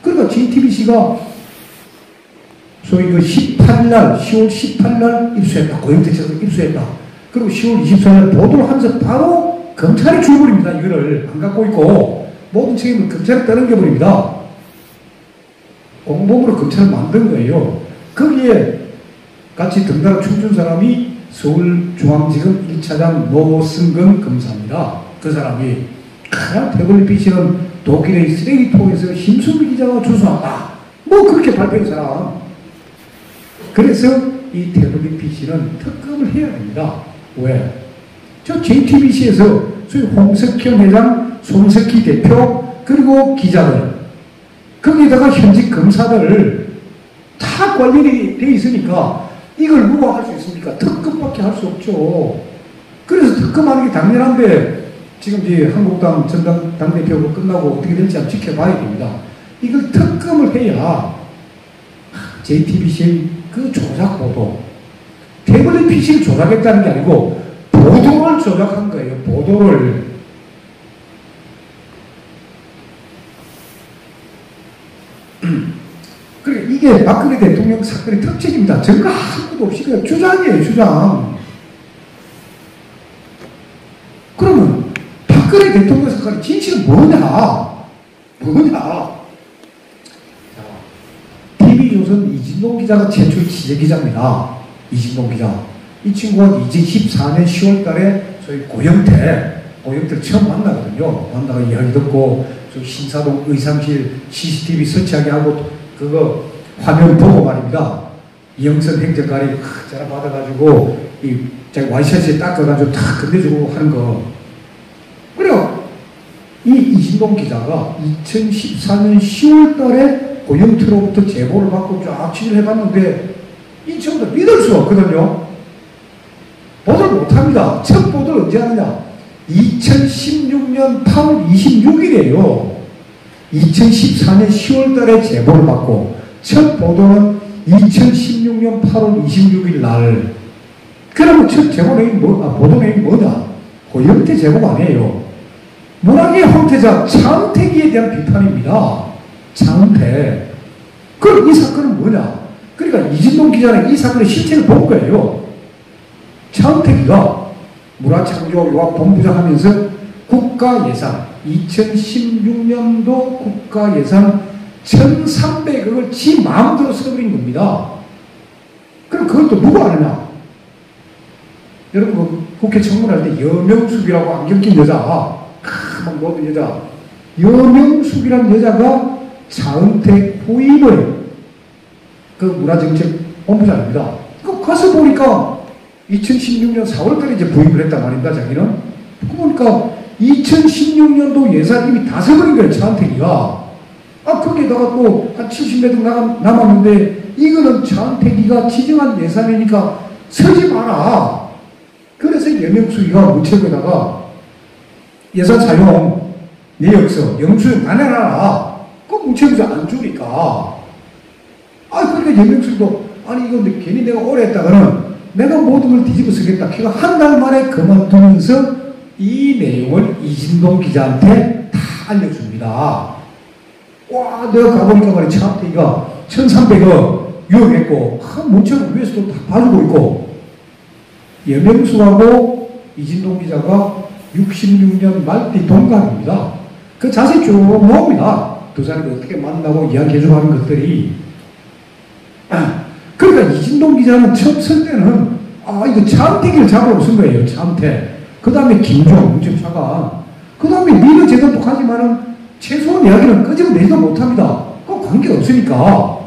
[SPEAKER 1] 그러니까 JTBC가 소위 그 18날, 10월 18날 입수했다. 고영태처에서 입수했다. 그리고 10월 24일 보도를 하면서 바로 검찰이 주어버립니다. 이거를 안 갖고 있고 모든 책임을 검찰에 떠넘겨버립니다. 공범으로 검찰을 만든 거예요. 거기에 같이 등단을 춤춘 사람이 서울중앙지검 1차장 노승근 검사입니다. 그 사람이 태블릿 PC는 독일의 쓰레기통에서 심수미 기자가 주소한다. 뭐 그렇게 발표한 사람. 그래서 이 태블릿 PC는 특검을 해야 됩니다. 왜? 저 JTBC에서 소위 홍석현 회장, 손석희 대표 그리고 기자들 거기다가 현직 검사들 다 관련이 돼 있으니까 이걸 누가 할 수 있습니까? 특검밖에 할 수 없죠. 그래서 특검하는 게 당연한데 지금 이제 한국당 전당 당대표가 끝나고 어떻게 될지 한번 지켜봐야 됩니다. 이걸 특검을 해야 JTBC의 그 조작 보도 태블릿 PC를 조작했다는 게 아니고 보도를 조작한 거예요. 보도를. 그러니까 이게 박근혜 대통령 사건의 특징입니다. 증거 아무것도 없이 그냥 주장이에요. 주장. 그러면 박근혜 대통령 사건의 진실은 뭐냐? TV조선 이진동 기자가 최초의 취재기자입니다. 이진동 기자. 이 친구가 2014년 10월 달에 소위 고영태를 처음 만나거든요. 만나가 이야기 듣고 신사동 의상실 CCTV 설치하게 하고 그거 화면 보고 말입니다. 이영선 행정관이 전화 받아가지고 이 자기 와이셔츠에 닦아가지고 탁 건네주고 하는 거. 그래요. 이 이진동 기자가 2014년 10월 달에 고영태로부터 제보를 받고 쫙 취재를 해봤는데 이 친구도 믿을 수가 없거든요. 보도를 못합니다. 첫 보도를 언제 하느냐? 2016년 8월 26일이에요. 2014년 10월 달에 제보를 받고 첫 보도는 2016년 8월 26일 날. 그러면 첫 제보 내용이 보도 내용이 뭐냐? 고영태 제보가 아니에요. 문학의 황태자 차은택이에 대한 비판입니다. 차은택. 그럼 이 사건은 뭐냐? 그러니까 이진동 기자는 이 사건의 실체를 본 거예요. 차은택이가 문화창조와 본부장 하면서 국가예산 2016년도 국가예산 1,300억을 지 마음대로 써버린 겁니다. 그럼 그걸 또 누가 아느냐? 여러분 국회 청문할 때 여명숙이라고 안경 낀 여자, 막 모든 여자, 여명숙이라는 여자가 차은택 후임을 그 문화정책 본부장입니다. 그 가서 보니까 2016년 4월달에 이제 부임을 했단 말입니다. 자기는. 그러니까 2016년도 예산 이미 다 써버린 거예요. 차은택이가. 거기에다가 또 한 70몇 억 남았는데 이거는 차은택이가 지정한 예산이니까 쓰지 마라. 그래서 여명숙이가 문책에다가 예산 사용 내역서 영수증 안 해놔라. 그 문책에서 안 주니까. 그러니까 여명숙도 아니 이거 괜히 내가 오래 했다가는 내가 모든 걸 뒤집어 쓰겠다. 걔가 한 달 만에 그만두면서 이 내용을 이진동 기자한테 다 알려줍니다. 와, 내가 가보니까 말이야. 차은택이가 1,300억 유혹했고, 문책을 위에서도 다 봐주고 있고, 여명숙하고 이진동 기자가 66년 말띠 동갑입니다. 그 자세히 쭉 모읍니다. 두 사람이 어떻게 만나고 이야기해주고 하는 것들이. 그러니까 이진동 기자는 처음 쓸 때는 이거 차은택이를 잡으러 쓴 거예요. 차은택. 그 다음에 김종 문체차관. 그 다음에 미르 제도도 하지만은 최소한 이야기는 끄집어내지도 못합니다. 그 관계가 없으니까.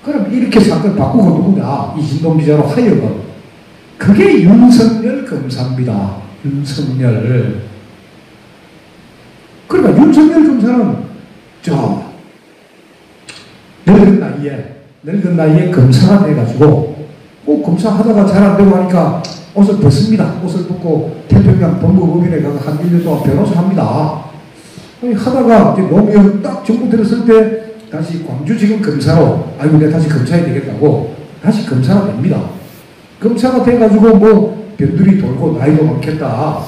[SPEAKER 1] 그럼 이렇게 사건을 바꾸고 누구냐? 이진동 기자로 하여금. 그게 윤석열 검사입니다. 윤석열. 그러니까 윤석열 검사는 늙은 나이에 검사가 돼가지고 꼭 검사하다가 잘 안 되고 하니까 옷을 벗습니다. 옷을 벗고 태평양 법무법인에 가서 한 1년 동안 변호사 합니다. 하다가 이제 노무현 딱 정부 들었을 때 다시 광주지검 검사로 내가 다시 검사해야 되겠다고 다시 검사가 됩니다. 검사가 돼가지고 뭐 변두리 돌고 나이도 많겠다.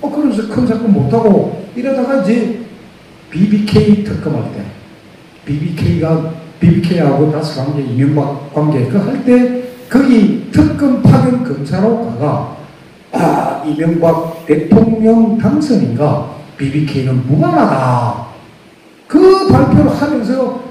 [SPEAKER 1] 그러면서 큰 사건 못하고 이러다가 이제 BBK 특검할 때 BBK하고 다스 관계, 이명박 관계 그 할 때 거기 특검 파견 검사로 가가 이명박 대통령 당선인가 BBK는 무관하다. 그 발표를 하면서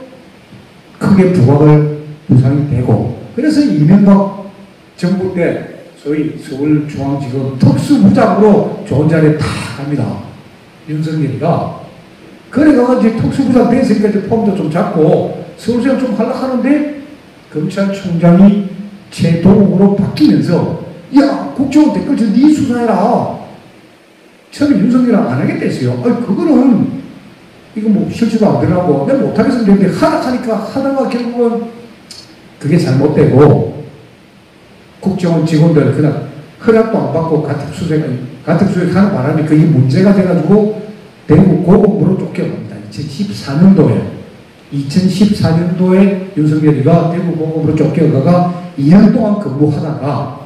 [SPEAKER 1] 크게 부상이 되고 그래서 이명박 정부 때 소위 서울중앙지검 특수부장으로 좋은 자리에 탁 갑니다. 윤석열이가. 그래가 이제 특수부장 됐으니까 이제 폼도 좀 잡고 서울시장 좀 하려하는데 검찰총장이 최동욱으로 바뀌면서 국정원 댓글에서 네 수사해라. 처음에 윤석열은 안 하겠다 했어요. 그거는 이거 뭐 실수도 안 들어가고 내가 못하겠으면 되는데 하다가 결국은 그게 잘못되고 국정원 직원들 그냥 허락도 안 받고 가택수색하는 바람에 그게 문제가 돼가지고 대구 고검으로 쫓겨갑니다. 2014년도에 윤석열이가 대구 고검으로 쫓겨가가 2년 동안 근무하다가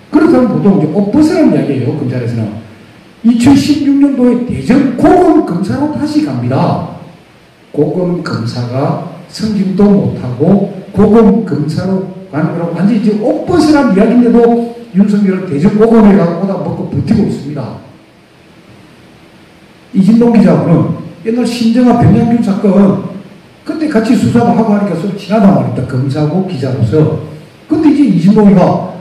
[SPEAKER 1] 그렇다면 보통 이제 옷 벗으라는 이야기예요. 검찰에서는 2016년도에 대전 고검 검사로 다시 갑니다. 고검 검사가 승진도 못하고 고검 검사로 가는 거라고 완전히 이제 옷 벗으라는 이야기인데도 윤석열은 대전 고검에 가고 오다 먹고 버티고 있습니다. 이진동 기자는 옛날 신정아 변양균 사건 그때 같이 수사도 하고 하니까 서로 친하단 말입니다. 검사고 기자로서. 근데 이제 이진동이가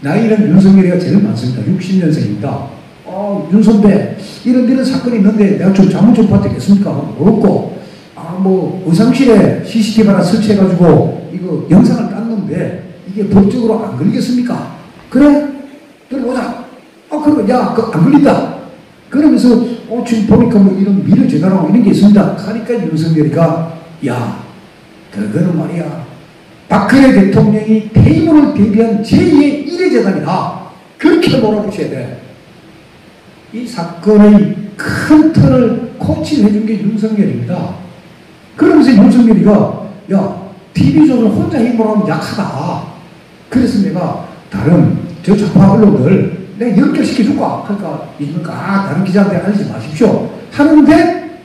[SPEAKER 1] 나이는 윤석열이가 제일 많습니다. 60년생입니다. 윤 선배 이런 사건이 있는데 내가 좀 잘못 좀 받겠습니까? 모르고 의상실에 CCTV 하나 설치해가지고 이거 영상을 땄는데 이게 법적으로 안 걸리겠습니까? 그래? 들어보자. 그러면 안 걸린다. 그러면서 지금 보니까 뭐 이런 미르 재단하고 이런 게 있습니다. 하니까 윤석열이가 그거는 말이야 박근혜 대통령이 퇴임을 대비한 제2의 1회 재단이다. 그렇게 몰아붙여야 돼. 이 사건의 큰 틀을 코치를 해준 게 윤석열입니다. 그러면서 윤석열이가 야 TV조선 혼자 힘으로 하면 약하다. 그래서 내가 다른 저 좌파 언론들 내가 연결시켜줄까? 그러니까 이니까 다른 기자한테 알리지 마십시오. 하는데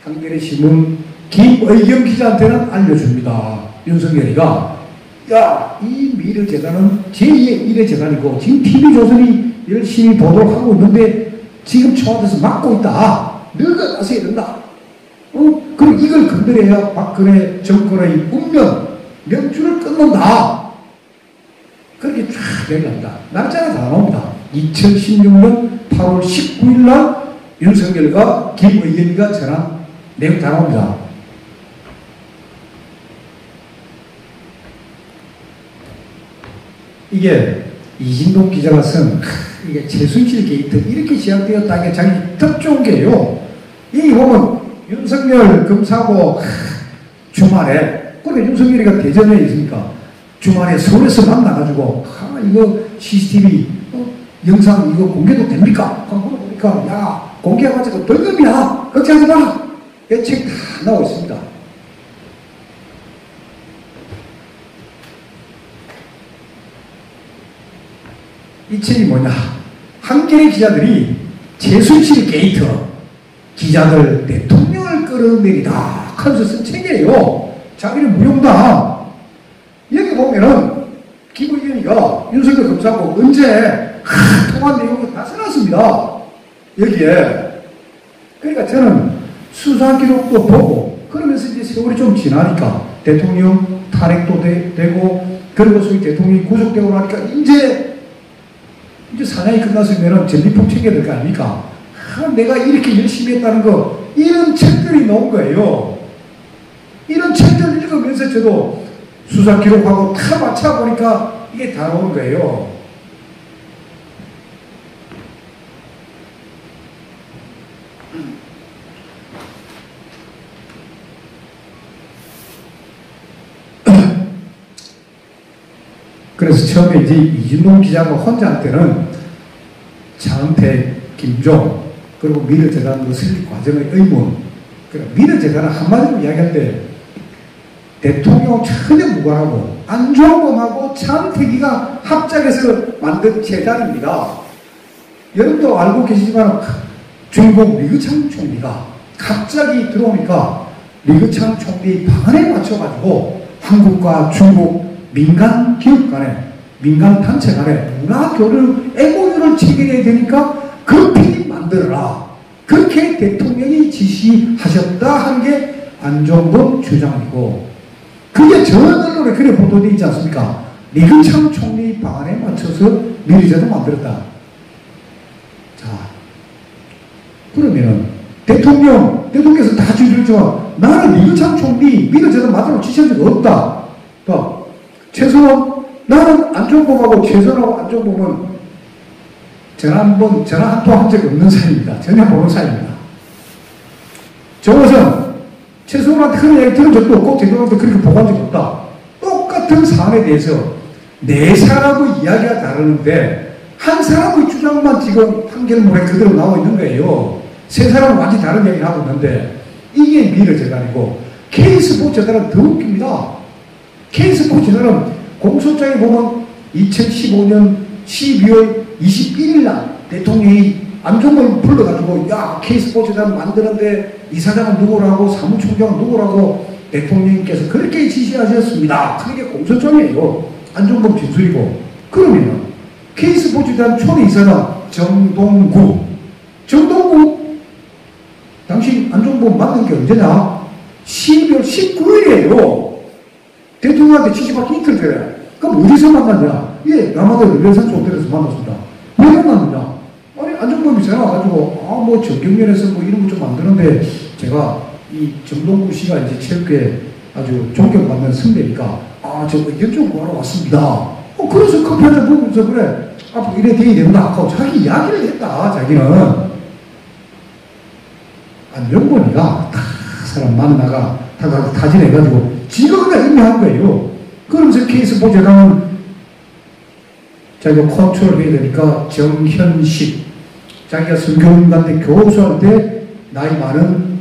[SPEAKER 1] 한겨레 신문 김의겸 기자한테는 알려줍니다. 윤석열이가 야 이 미르재단은 제2의 1회 재단이고 지금 TV조선이 열심히 보도록 하고 있는데 지금 청와대에서 막고 있다. 너가 나서야 된다. 그럼 이걸 건드려야 박근혜 정권의 운명, 명줄을 끊는다. 그렇게 쫙 얘기합니다. 날짜가 다 나옵니다. 2016년 8월 19일 날 윤석열과 김의겸이가 전한 내용 다 나옵니다. 이게 이진동 기자가 쓴 이게 최순실 게이트 이렇게 시작되었다는 게 자기 특종 게요. 이 보면 윤석열 검사고 주말에 그래 윤석열이가 대전에 있으니까 주말에 서울에서 만나가지고 이거 CCTV 영상 이거 공개도 됩니까? 물어보니까 야 공개해가지고 벌금이야 걱정하지 마. 이 책 다 나오고 있습니다. 이 책이 뭐냐? 한겨레 기자들이 최순실 게이트 기자들 대통령을 끌어내리다 하면서 쓴 책이에요. 자기는 무용다. 여기 보면은 김의겸이가 윤석열 검사하고 언제 통한 내용이 다 써놨습니다. 여기에. 그러니까 저는 수사 기록도 보고 그러면서 이제 세월이 좀 지나니까 대통령 탄핵도 되고 그리고 소위 대통령이 구속되고 나니까 이제 사냥이 끝났으면 전리품 챙겨야 될 거 아닙니까? 내가 이렇게 열심히 했다는 거 이런 책들이 나온 거예요. 이런 책들 읽으면서 저도 수사 기록하고 다 맞춰보니까 이게 다 나오는 거예요. 그래서 처음에 이제 이진동 기자가 혼자 할 때는 차은택, 김종, 그리고 미르재단 설립 과정의 의문, 그러니까 미르재단은 한마디로 이야기할 때 대통령 전혀 무관하고 안종범하고 차은택이가 합작해서 만든 재단입니다. 여러분도 알고 계시지만 중국 리그창 총리가 갑자기 들어오니까 리그창 총리 방안에 맞춰가지고 한국과 중국 민간 기업 간에, 민간 단체 간에 문화교류 MOU를 체결해야 되니까 급히 만들어라. 그렇게 대통령이 지시하셨다 하는 게 안종범 주장이고, 그게 전 언론에 그래 보도되어 있지 않습니까? 리그창 총리 방안에 맞춰서 미르재단 만들었다. 자, 그러면은 대통령께서 다 주장했지만 나는 리그창 총리 미르재단 만들라고 지시한 적 없다. 또 최소원 나는 안종범하고 최소원하고 안종범은 전화 한 통 한 적이 없는 사이입니다. 전혀 모르는 사이입니다. 정호선 최소원한테 그런 이야기 들은 적도 없고 대통령한테 그렇게 보고한 적이 없다. 똑같은 사안에 대해서 네 사람의 이야기가 다르는데 한 사람의 주장만 지금 판결문에 그대로 나와 있는 거예요. 세 사람은 완전히 다른 이야기를 하고 있는데 이게 미르재단이고 K스포츠재단은 더 웃깁니다. K스포츠재단은 공소장에 보면 2015년 12월 21일 날 대통령이 안종범을 불러가지고 야 K스포츠재단 만드는데 이사장은 누구라고 사무총장은 누구라고 대통령님께서 그렇게 지시하셨습니다. 그게 공소장이에요. 안종범 진술이고. 그러면 K스포츠재단 초대 이사장 정동구 당신 안종범 만든 게 언제냐? 12월 19일이에요. 대통령한테 지시받기 이틀 전에. 그럼 어디서 만났냐? 예, 남아도 르네상스 호텔에서 만났습니다. 왜 만났느냐? 아니, 안종범이 전화 와가지고, 정경련에서 이런 거 좀 만드는데, 제가 이 정동구 씨가 이제 체육계 아주 존경받는 선배니까, 저 의견 좀 구하러 왔습니다. 그래서 커피 한잔 먹으면서 그래. 앞으로 이래 돼야 된다. 하고 자기 이야기를 했다, 자기는. 안종범이가 다 사람 만나가, 다 타진해가지고, 지가 그냥 임명한 거예요. 그러면서 케이스 보좌관은 자기가 컨트롤 해야 되니까 정현식, 자기가 선교인한테 교수할 때 나이 많은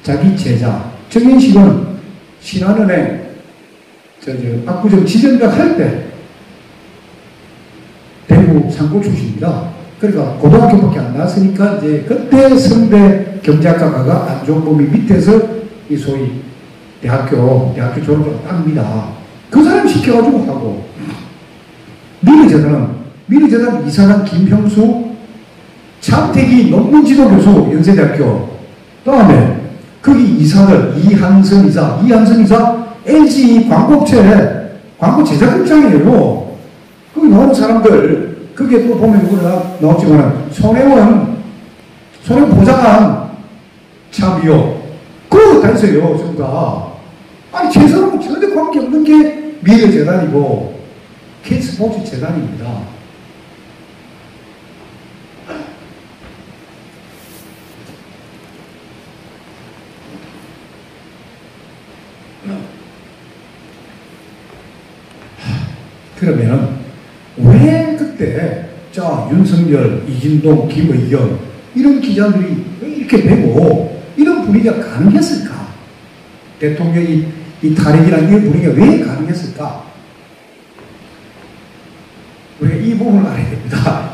[SPEAKER 1] 자기 제자, 정현식은 신한은행 압구정 지점장 할 때 대구 상고 출신입니다. 그러니까 고등학교밖에 안 나왔으니까 이제 그때 성대 경제학과가 안종범이 밑에서 이 소위 대학교 졸업을 땁니다. 그 사람 시켜가지고 하고, 미래재단은 이사장 김형수, 차태기 논문지도 교수 연세대학교, 다음에 거기 이사들 이한선 이사 LG 광고업체 광고 제작국장이에요. 거기 나오는 사람들, 거기에 또 보면 우리가 나왔지만 손혜원 보좌관 참여 그거 다 있어요. 전부 다. 아니 재산하고 전혀 관계없는 게 미래재단이고 K스포츠 재단입니다. 그러면 왜 그때 자 윤석열, 이진동, 김의겸 이런 기자들이 왜 이렇게 되고 이런 분위기가 가능했을까? 대통령이 이 탈핵이라는 이런 분위기가 왜 가능했을까? 우리가 이 부분을 알아야 됩니다.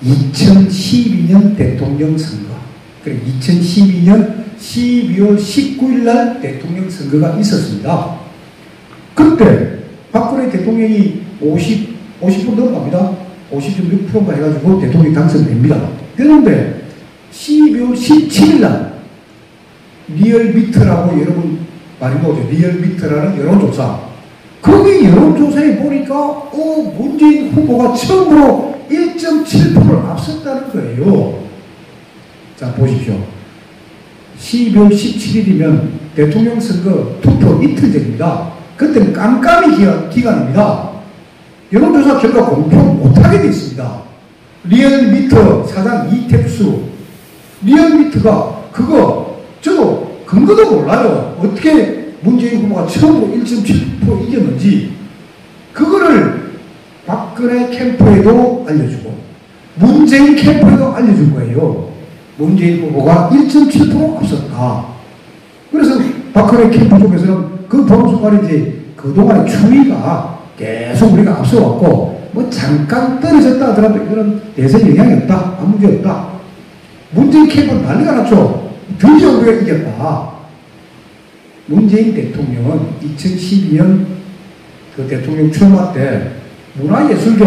[SPEAKER 1] 2012년 대통령 선거, 그리고 2012년 12월 19일 날 대통령 선거가 있었습니다. 그때 박근혜 대통령이 50% 넘어갑니다. 50.6%가 해가지고 대통령이 당선됩니다. 그런데 12월 17일 날 리얼미터라고 여러분 많이 보죠. 리얼미터라는 여론조사. 거기 여론조사에 보니까 문재인 후보가 처음으로 1.7%를 앞섰다는 거예요. 자 보십시오. 12월 17일이면 대통령 선거 투표 이틀 전입니다. 그때는 깜깜이 기간입니다. 여론조사 결과 공표 못하게 되어 있습니다. 리얼미터 사장 이택수, 리얼미터가 그거 저도 근거도 몰라요. 어떻게 문재인 후보가 처음으로 1.7% 이겼는지. 그거를 박근혜 캠프에도 알려주고 문재인 캠프에도 알려준 거예요. 문재인 후보가 1.7% 앞섰다. 그래서 박근혜 캠프 쪽에서는 그 보는 순간에 이제 그동안의 추이가 계속 우리가 앞서왔고 뭐 잠깐 떨어졌다 하더라도 이거는 대선 영향이 없다. 아무 문제 없다. 문재인 캠프는 난리가 났죠. 드디어 우리가 이겼다. 문재인 대통령은 2012년 그 대통령 출마 때 문화예술계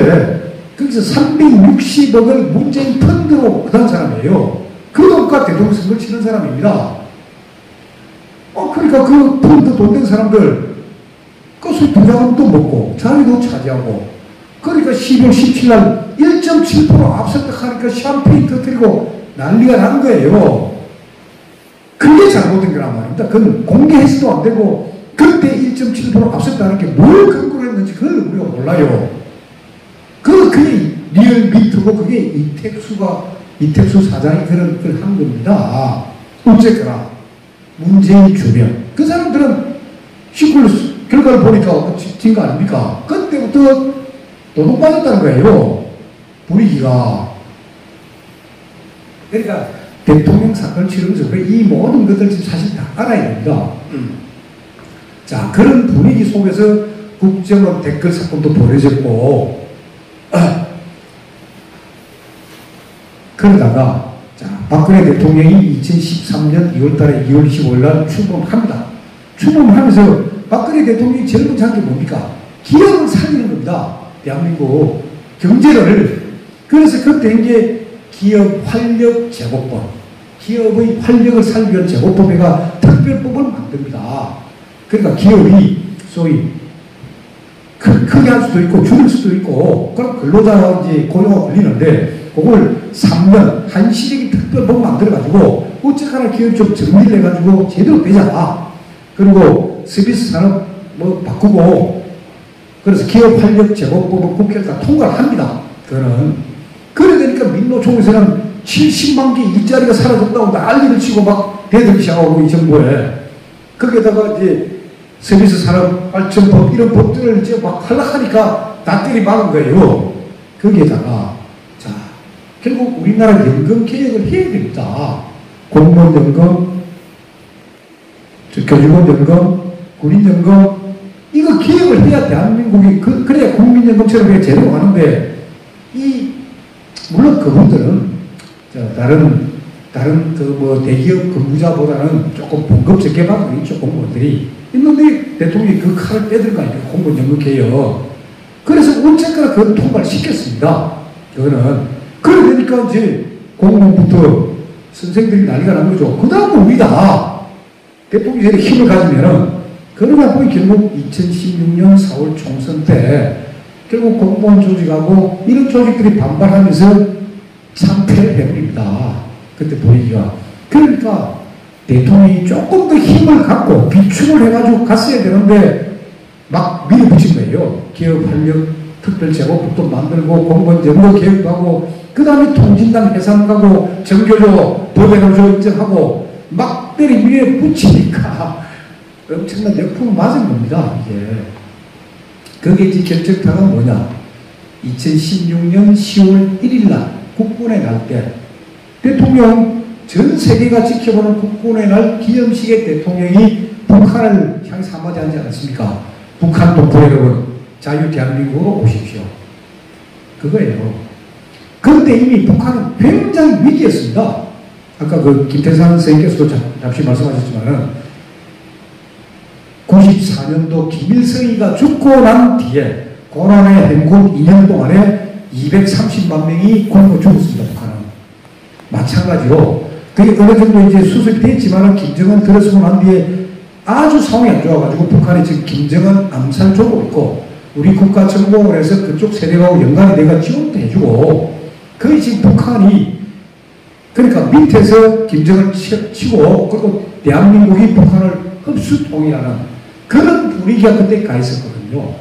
[SPEAKER 1] 거기서 360억을 문재인 펀드로 얻은 사람이에요. 그 돈과 대통령 선거를 치는 사람입니다. 그러니까 그 펀드 돈 된 사람들 그 부자금도 먹고 자리도 차지하고 그러니까 12월 17일 날 1.7% 앞섰다 하니까 샴페인 터뜨리고 난리가 난 거예요. 그게 잘못된 거란 말입니다. 그건 공개해서도 안 되고 그때 1.7% 앞섰다는 게 뭘 근거로 했는지 그걸 우리가 몰라요. 그게 리얼미터고 그게 이택수 사장이 그런 걸 한 겁니다. 어쨌거나 문재인 주변 그 사람들은 시골 결과를 보니까 진 거 아닙니까? 그때부터 도둑 빠졌다는 거예요. 분위기가. 그러니까 대통령 사건을 치르면서 이 모든 것들 지금 사실 다 알아야 됩니다. 자, 그런 분위기 속에서 국정원 댓글 사건도 벌어졌고, 그러다가, 자, 박근혜 대통령이 2013년 2월달에 2월 25일날 출범합니다. 출범하면서 박근혜 대통령이 제일 먼저 한 게 뭡니까? 기업을 살리는 겁니다. 대한민국 경제를. 그래서 그때 이제 기업 활력 제고법, 기업의 활력을 살리기 위한 제고법에가 특별법을 만듭니다. 그러니까 기업이 소위 크게 할 수도 있고 줄일 수도 있고 그럼 근로자 이제 고용가 걸리는데 그걸 3년 한시적인 특별법 만들어가지고 어쨌거나 기업 좀 정리를 해가지고 제대로 되자. 그리고 서비스 산업 뭐 바꾸고 그래서 기업 활력 제고법을 국회에서 다 통과를 합니다. 그거는 그래 되니까 민노총에서는 70만 개 일자리가 사라졌다고 난리를 치고 막 대들기 시작하고 이 정부에 거기에다가 이제 서비스 산업 발전법 이런 법들을 이제 막 하려하니까 다 때리박은 거예요. 거기에다가 자 결국 우리나라 연금 개혁을 해야 됩니다. 공무원 연금, 교직원 연금, 군인 연금 이거 개혁을 해야 대한민국이 그래야 국민연금처럼 제대로 가는데 물론 그분들은 다른 그 대기업 근무자보다는 조금 봉급 적게 받는 있죠 공무원들이 있는데 대통령이 그 칼을 빼들 거 아닙니까 공무원 연금 개혁. 그래서 언제까지 그걸 통과를 시켰습니다. 그거는 그러니까 이제 공무원부터 선생들이 난리가 난 거죠. 그 다음은 우리다. 대통령이 힘을 가지면은 그러다 보니 결국 2016년 4월 총선 때 결국 공무원 조직하고 이런 조직들이 반발하면서 참패를 해버립니다. 그때 분위기가. 그러니까 대통령이 조금 더 힘을 갖고 비축을 해가지고 갔어야 되는데 막 밀어붙인 거예요. 기업활력 특별제보법도 만들고 공무원 연금 개혁하고 그 다음에 통진당 해산 가고 정교조 법외노조 인정하고 막 때리 위에 붙이니까 엄청난 역풍을 맞은 겁니다. 이게. 그게 이제 결정타가 뭐냐. 2016년 10월 1일 날 국군의 날 때 대통령 전 세계가 지켜보는 국군의 날 기념식에 대통령이 북한을 향해서 한마디 하지 않았습니까? 북한 동포 여러분 자유 대한민국으로 오십시오. 그거예요. 그런데 이미 북한은 굉장히 위기였습니다. 아까 그 김태산 선생님께서도 잠시 말씀하셨지만은 94년도 김일성이가 죽고 난 뒤에 고난의 행군 2년 동안에 230만 명이 굶어 죽었습니다. 북한은. 마찬가지로 그게 어느 정도 이제 수습이 됐지만은 김정은 들어서고 난 뒤에 아주 상황이 안 좋아가지고 북한이 지금 김정은 암살 조고 있고 우리 국가정보원에서 그쪽 세력하고 연관이 돼가 지원도 해주고 그게 지금 북한이 그러니까 밑에서 김정은 치고 그리고 대한민국이 북한을 흡수통일하는 그런 분위기가 그때 가 있었거든요.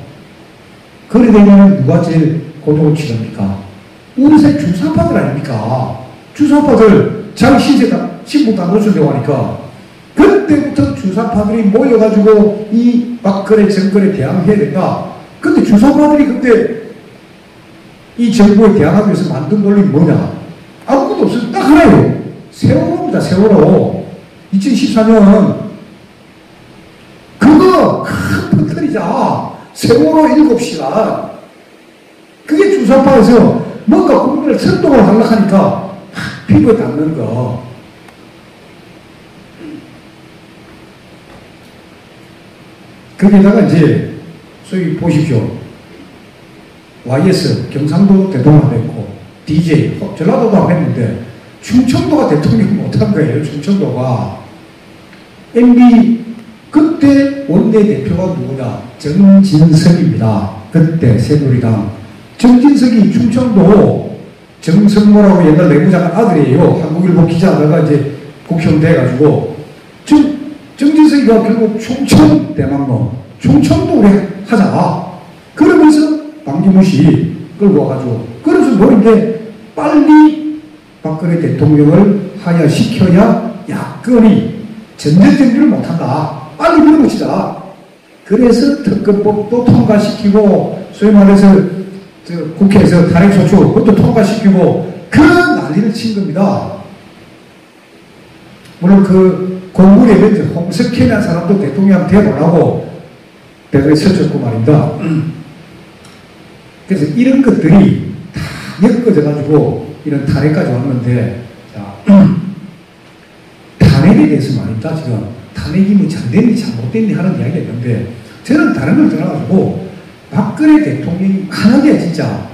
[SPEAKER 1] 그래 되면 누가 제일 고통을 치릅니까? 우리 사회 주사파들 아닙니까? 주사파들 자기 신부 다 노출되고 하니까 그때부터 주사파들이 모여가지고 이 박근혜 정권에 대항해야 된다. 근데 주사파들이 그때 이 정부에 대항하기 위해서 만든 논리는 뭐냐? 아무것도 없어요. 딱 하나예요. 세월호입니다. 세월호. 2014년 그거 큰 퍼뜨리자. 세월호 7시간. 그게 주사파에서 뭔가 국민을 선동을 하려고 하니까 피부에 닿는 거. 거기다가 이제 소위 보십시오. YS 경상도 대통령 됐고 DJ 전라도도 안 했는데 충청도가 대통령 못한 거예요. 충청도가. MB 그때 원내대표가 누구냐? 정진석입니다. 그때 새누리당. 정진석이 충청도 정성모라고 옛날 내무장관 아들이에요. 한국일보 기자다가 이제 국회의원 돼가지고 정진석이가 결국 충청 대망로 충청도 우리 하자. 그러면서 방기문 씨 끌고 와가지고 그래서 노린 게 빨리 박근혜 대통령을 하야시켜야 야권이 전쟁정비를 못한다. 빨리 밀어붙이자. 그래서 특검법도 통과시키고 소위 말해서 국회에서 탄핵소추 그것도 통과시키고 그런 난리를 친 겁니다. 물론 그 공무원에 멘트 홍석현이라는 사람도 대통령한테 대보라고 대거에 서쳤고 말입니다. 그래서 이런 것들이 다 엮어져가지고 이런 탄핵까지 왔는데 자, 탄핵에 대해서 말입니다. 지금 탄핵이 뭐 잘됐니 잘못됐니 하는 이야기가 있는데 저는 다른 걸 떠나가지고 박근혜 대통령이 만약에 진짜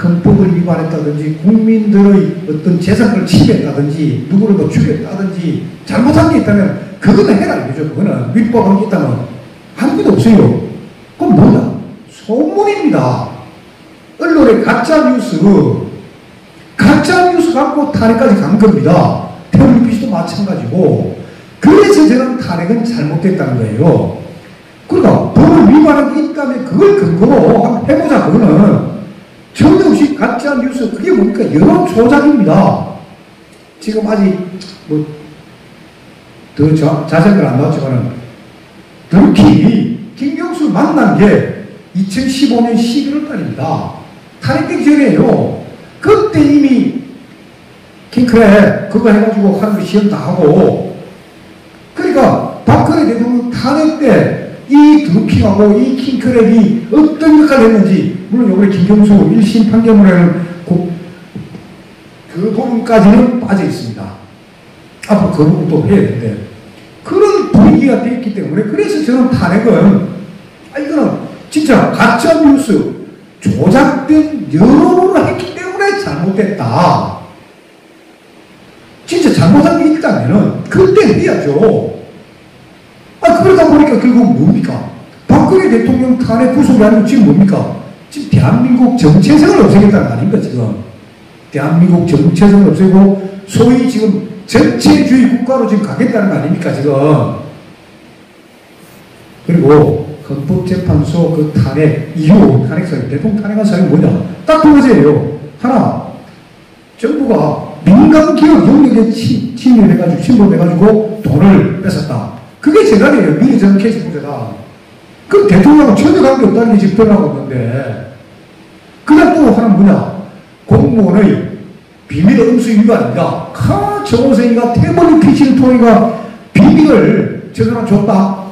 [SPEAKER 1] 헌법을 위반했다든지 국민들의 어떤 재산을 침해했다든지 누구를 뭐 죽였다든지 잘못한 게 있다면 그거는 해라 이거죠. 그거는 윗법한 게 있다면 아무것도 없어요. 그럼 뭐냐? 소문입니다. 언론의 가짜뉴스 갖고 탄핵까지 간 겁니다. 태블릿도 마찬가지고. 그래서 저는 탄핵은 잘못됐다는 거예요. 그러니까 법을 위반한 게 있다면 그걸 근거로 한번 해보자. 그거는 전혀 없이 가짜뉴스 그게 뭡니까? 여론 조작입니다. 지금 아직 뭐 더 자세한 건 안 나왔지만은 특히 김경수 만난 게 2015년 11월 달입니다. 탄핵되기 전에요. 그때 이미 킹크랩 그거 해가지고 하는 거 시험 다 하고, 그러니까 박근혜 대통령 탄핵 때 이 드루킹하고 이 킹크랩이 어떤 역할을 했는지, 물론 요번에 김경수 1심 판결문에는 그 부분까지는 빠져 있습니다. 앞으로 그 부분도 해야 되는데, 그런 분위기가 되었기 때문에, 그래서 저는 탄핵은, 이거는 진짜 가짜뉴스, 조작된 여론으로 했기 때문에 잘못됐다. 진짜 잘못한 게 있다면은 그때 해야죠. 그러다 보니까 결국 뭡니까? 박근혜 대통령 탄핵 구속이 아니고 지금 뭡니까? 지금 대한민국 정체성을 없애겠다는 거 아닙니까, 지금? 대한민국 정체성을 없애고 소위 지금 전체주의 국가로 지금 가겠다는 거 아닙니까, 지금? 그리고 헌법재판소 그 탄핵 이후 탄핵 사유, 대통령 탄핵한 사유는 뭐냐? 딱 두 가지예요. 하나, 정부가 민간기업 영역에 침입해가지고, 침범해가지고 돈을 뺏었다. 그게 재단이에요. 민의전 케이스 문제다. 그럼 대통령하고 전혀 관계없다는 게 지금 드러나고 있는데, 그다음 또 하나는 뭐냐? 공무원의 비밀 음수 위반입니다. 정호생이가 태블릿 PC를 통해가 비밀을 저 사람 줬다.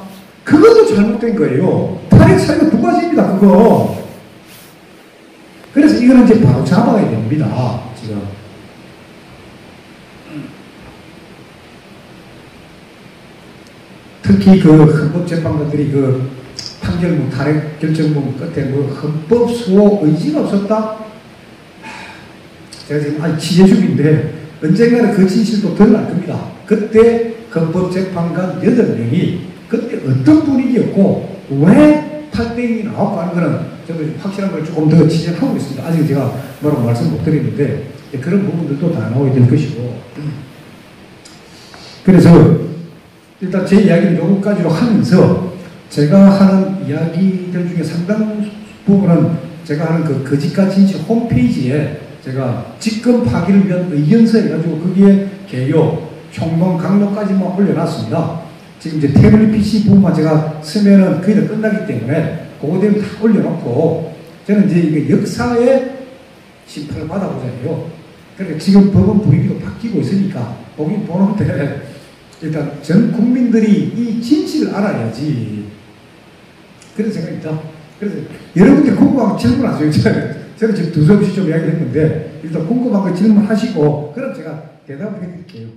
[SPEAKER 1] 그것도 잘못된 거예요. 탄핵 사유가 두 가지입니다, 그거. 그래서 이거는 이제 바로 잡아야 됩니다, 지금. 특히 그 헌법재판관들이 그 판결문, 탄핵 결정문 끝에 뭐 헌법 수호 의지가 없었다? 제가 지금 취재 중인데 언젠가는 그 진실도 드러날 겁니다. 그때 헌법재판관 8명이 그때 어떤 분위기였고 왜 8대2이 나왔고 하는 거는 저도 확실한 걸 조금 더 취재하고 있습니다. 아직 제가 뭐라고 말씀 못 드리는데 그런 부분들도 다 나와야 될 것이고, 그래서 일단 제 이야기를 요거까지로 하면서 제가 하는 이야기들 중에 상당 부분은 제가 하는 그 거짓과 진실 홈페이지에 제가 직권 파기를 위한 의견서 해가지고 거기에 개요, 총론, 강론까지만 올려놨습니다. 지금 이제 태블릿 PC 부분만 제가 쓰면은 거의 다 끝나기 때문에 그거 되면 다 올려놓고, 저는 이제 이게 역사의 심판을 받아보잖아요. 그러니까 지금 법원 분위기도 바뀌고 있으니까 보긴 보는데 일단 전 국민들이 이 진실을 알아야지, 그런 생각입니다. 그래서 여러분들이 궁금한 거 질문하세요. 저는 지금 두서없이 좀 이야기를 했는데 일단 궁금한 거 질문하시고 그럼 제가 대답을 해드릴게요.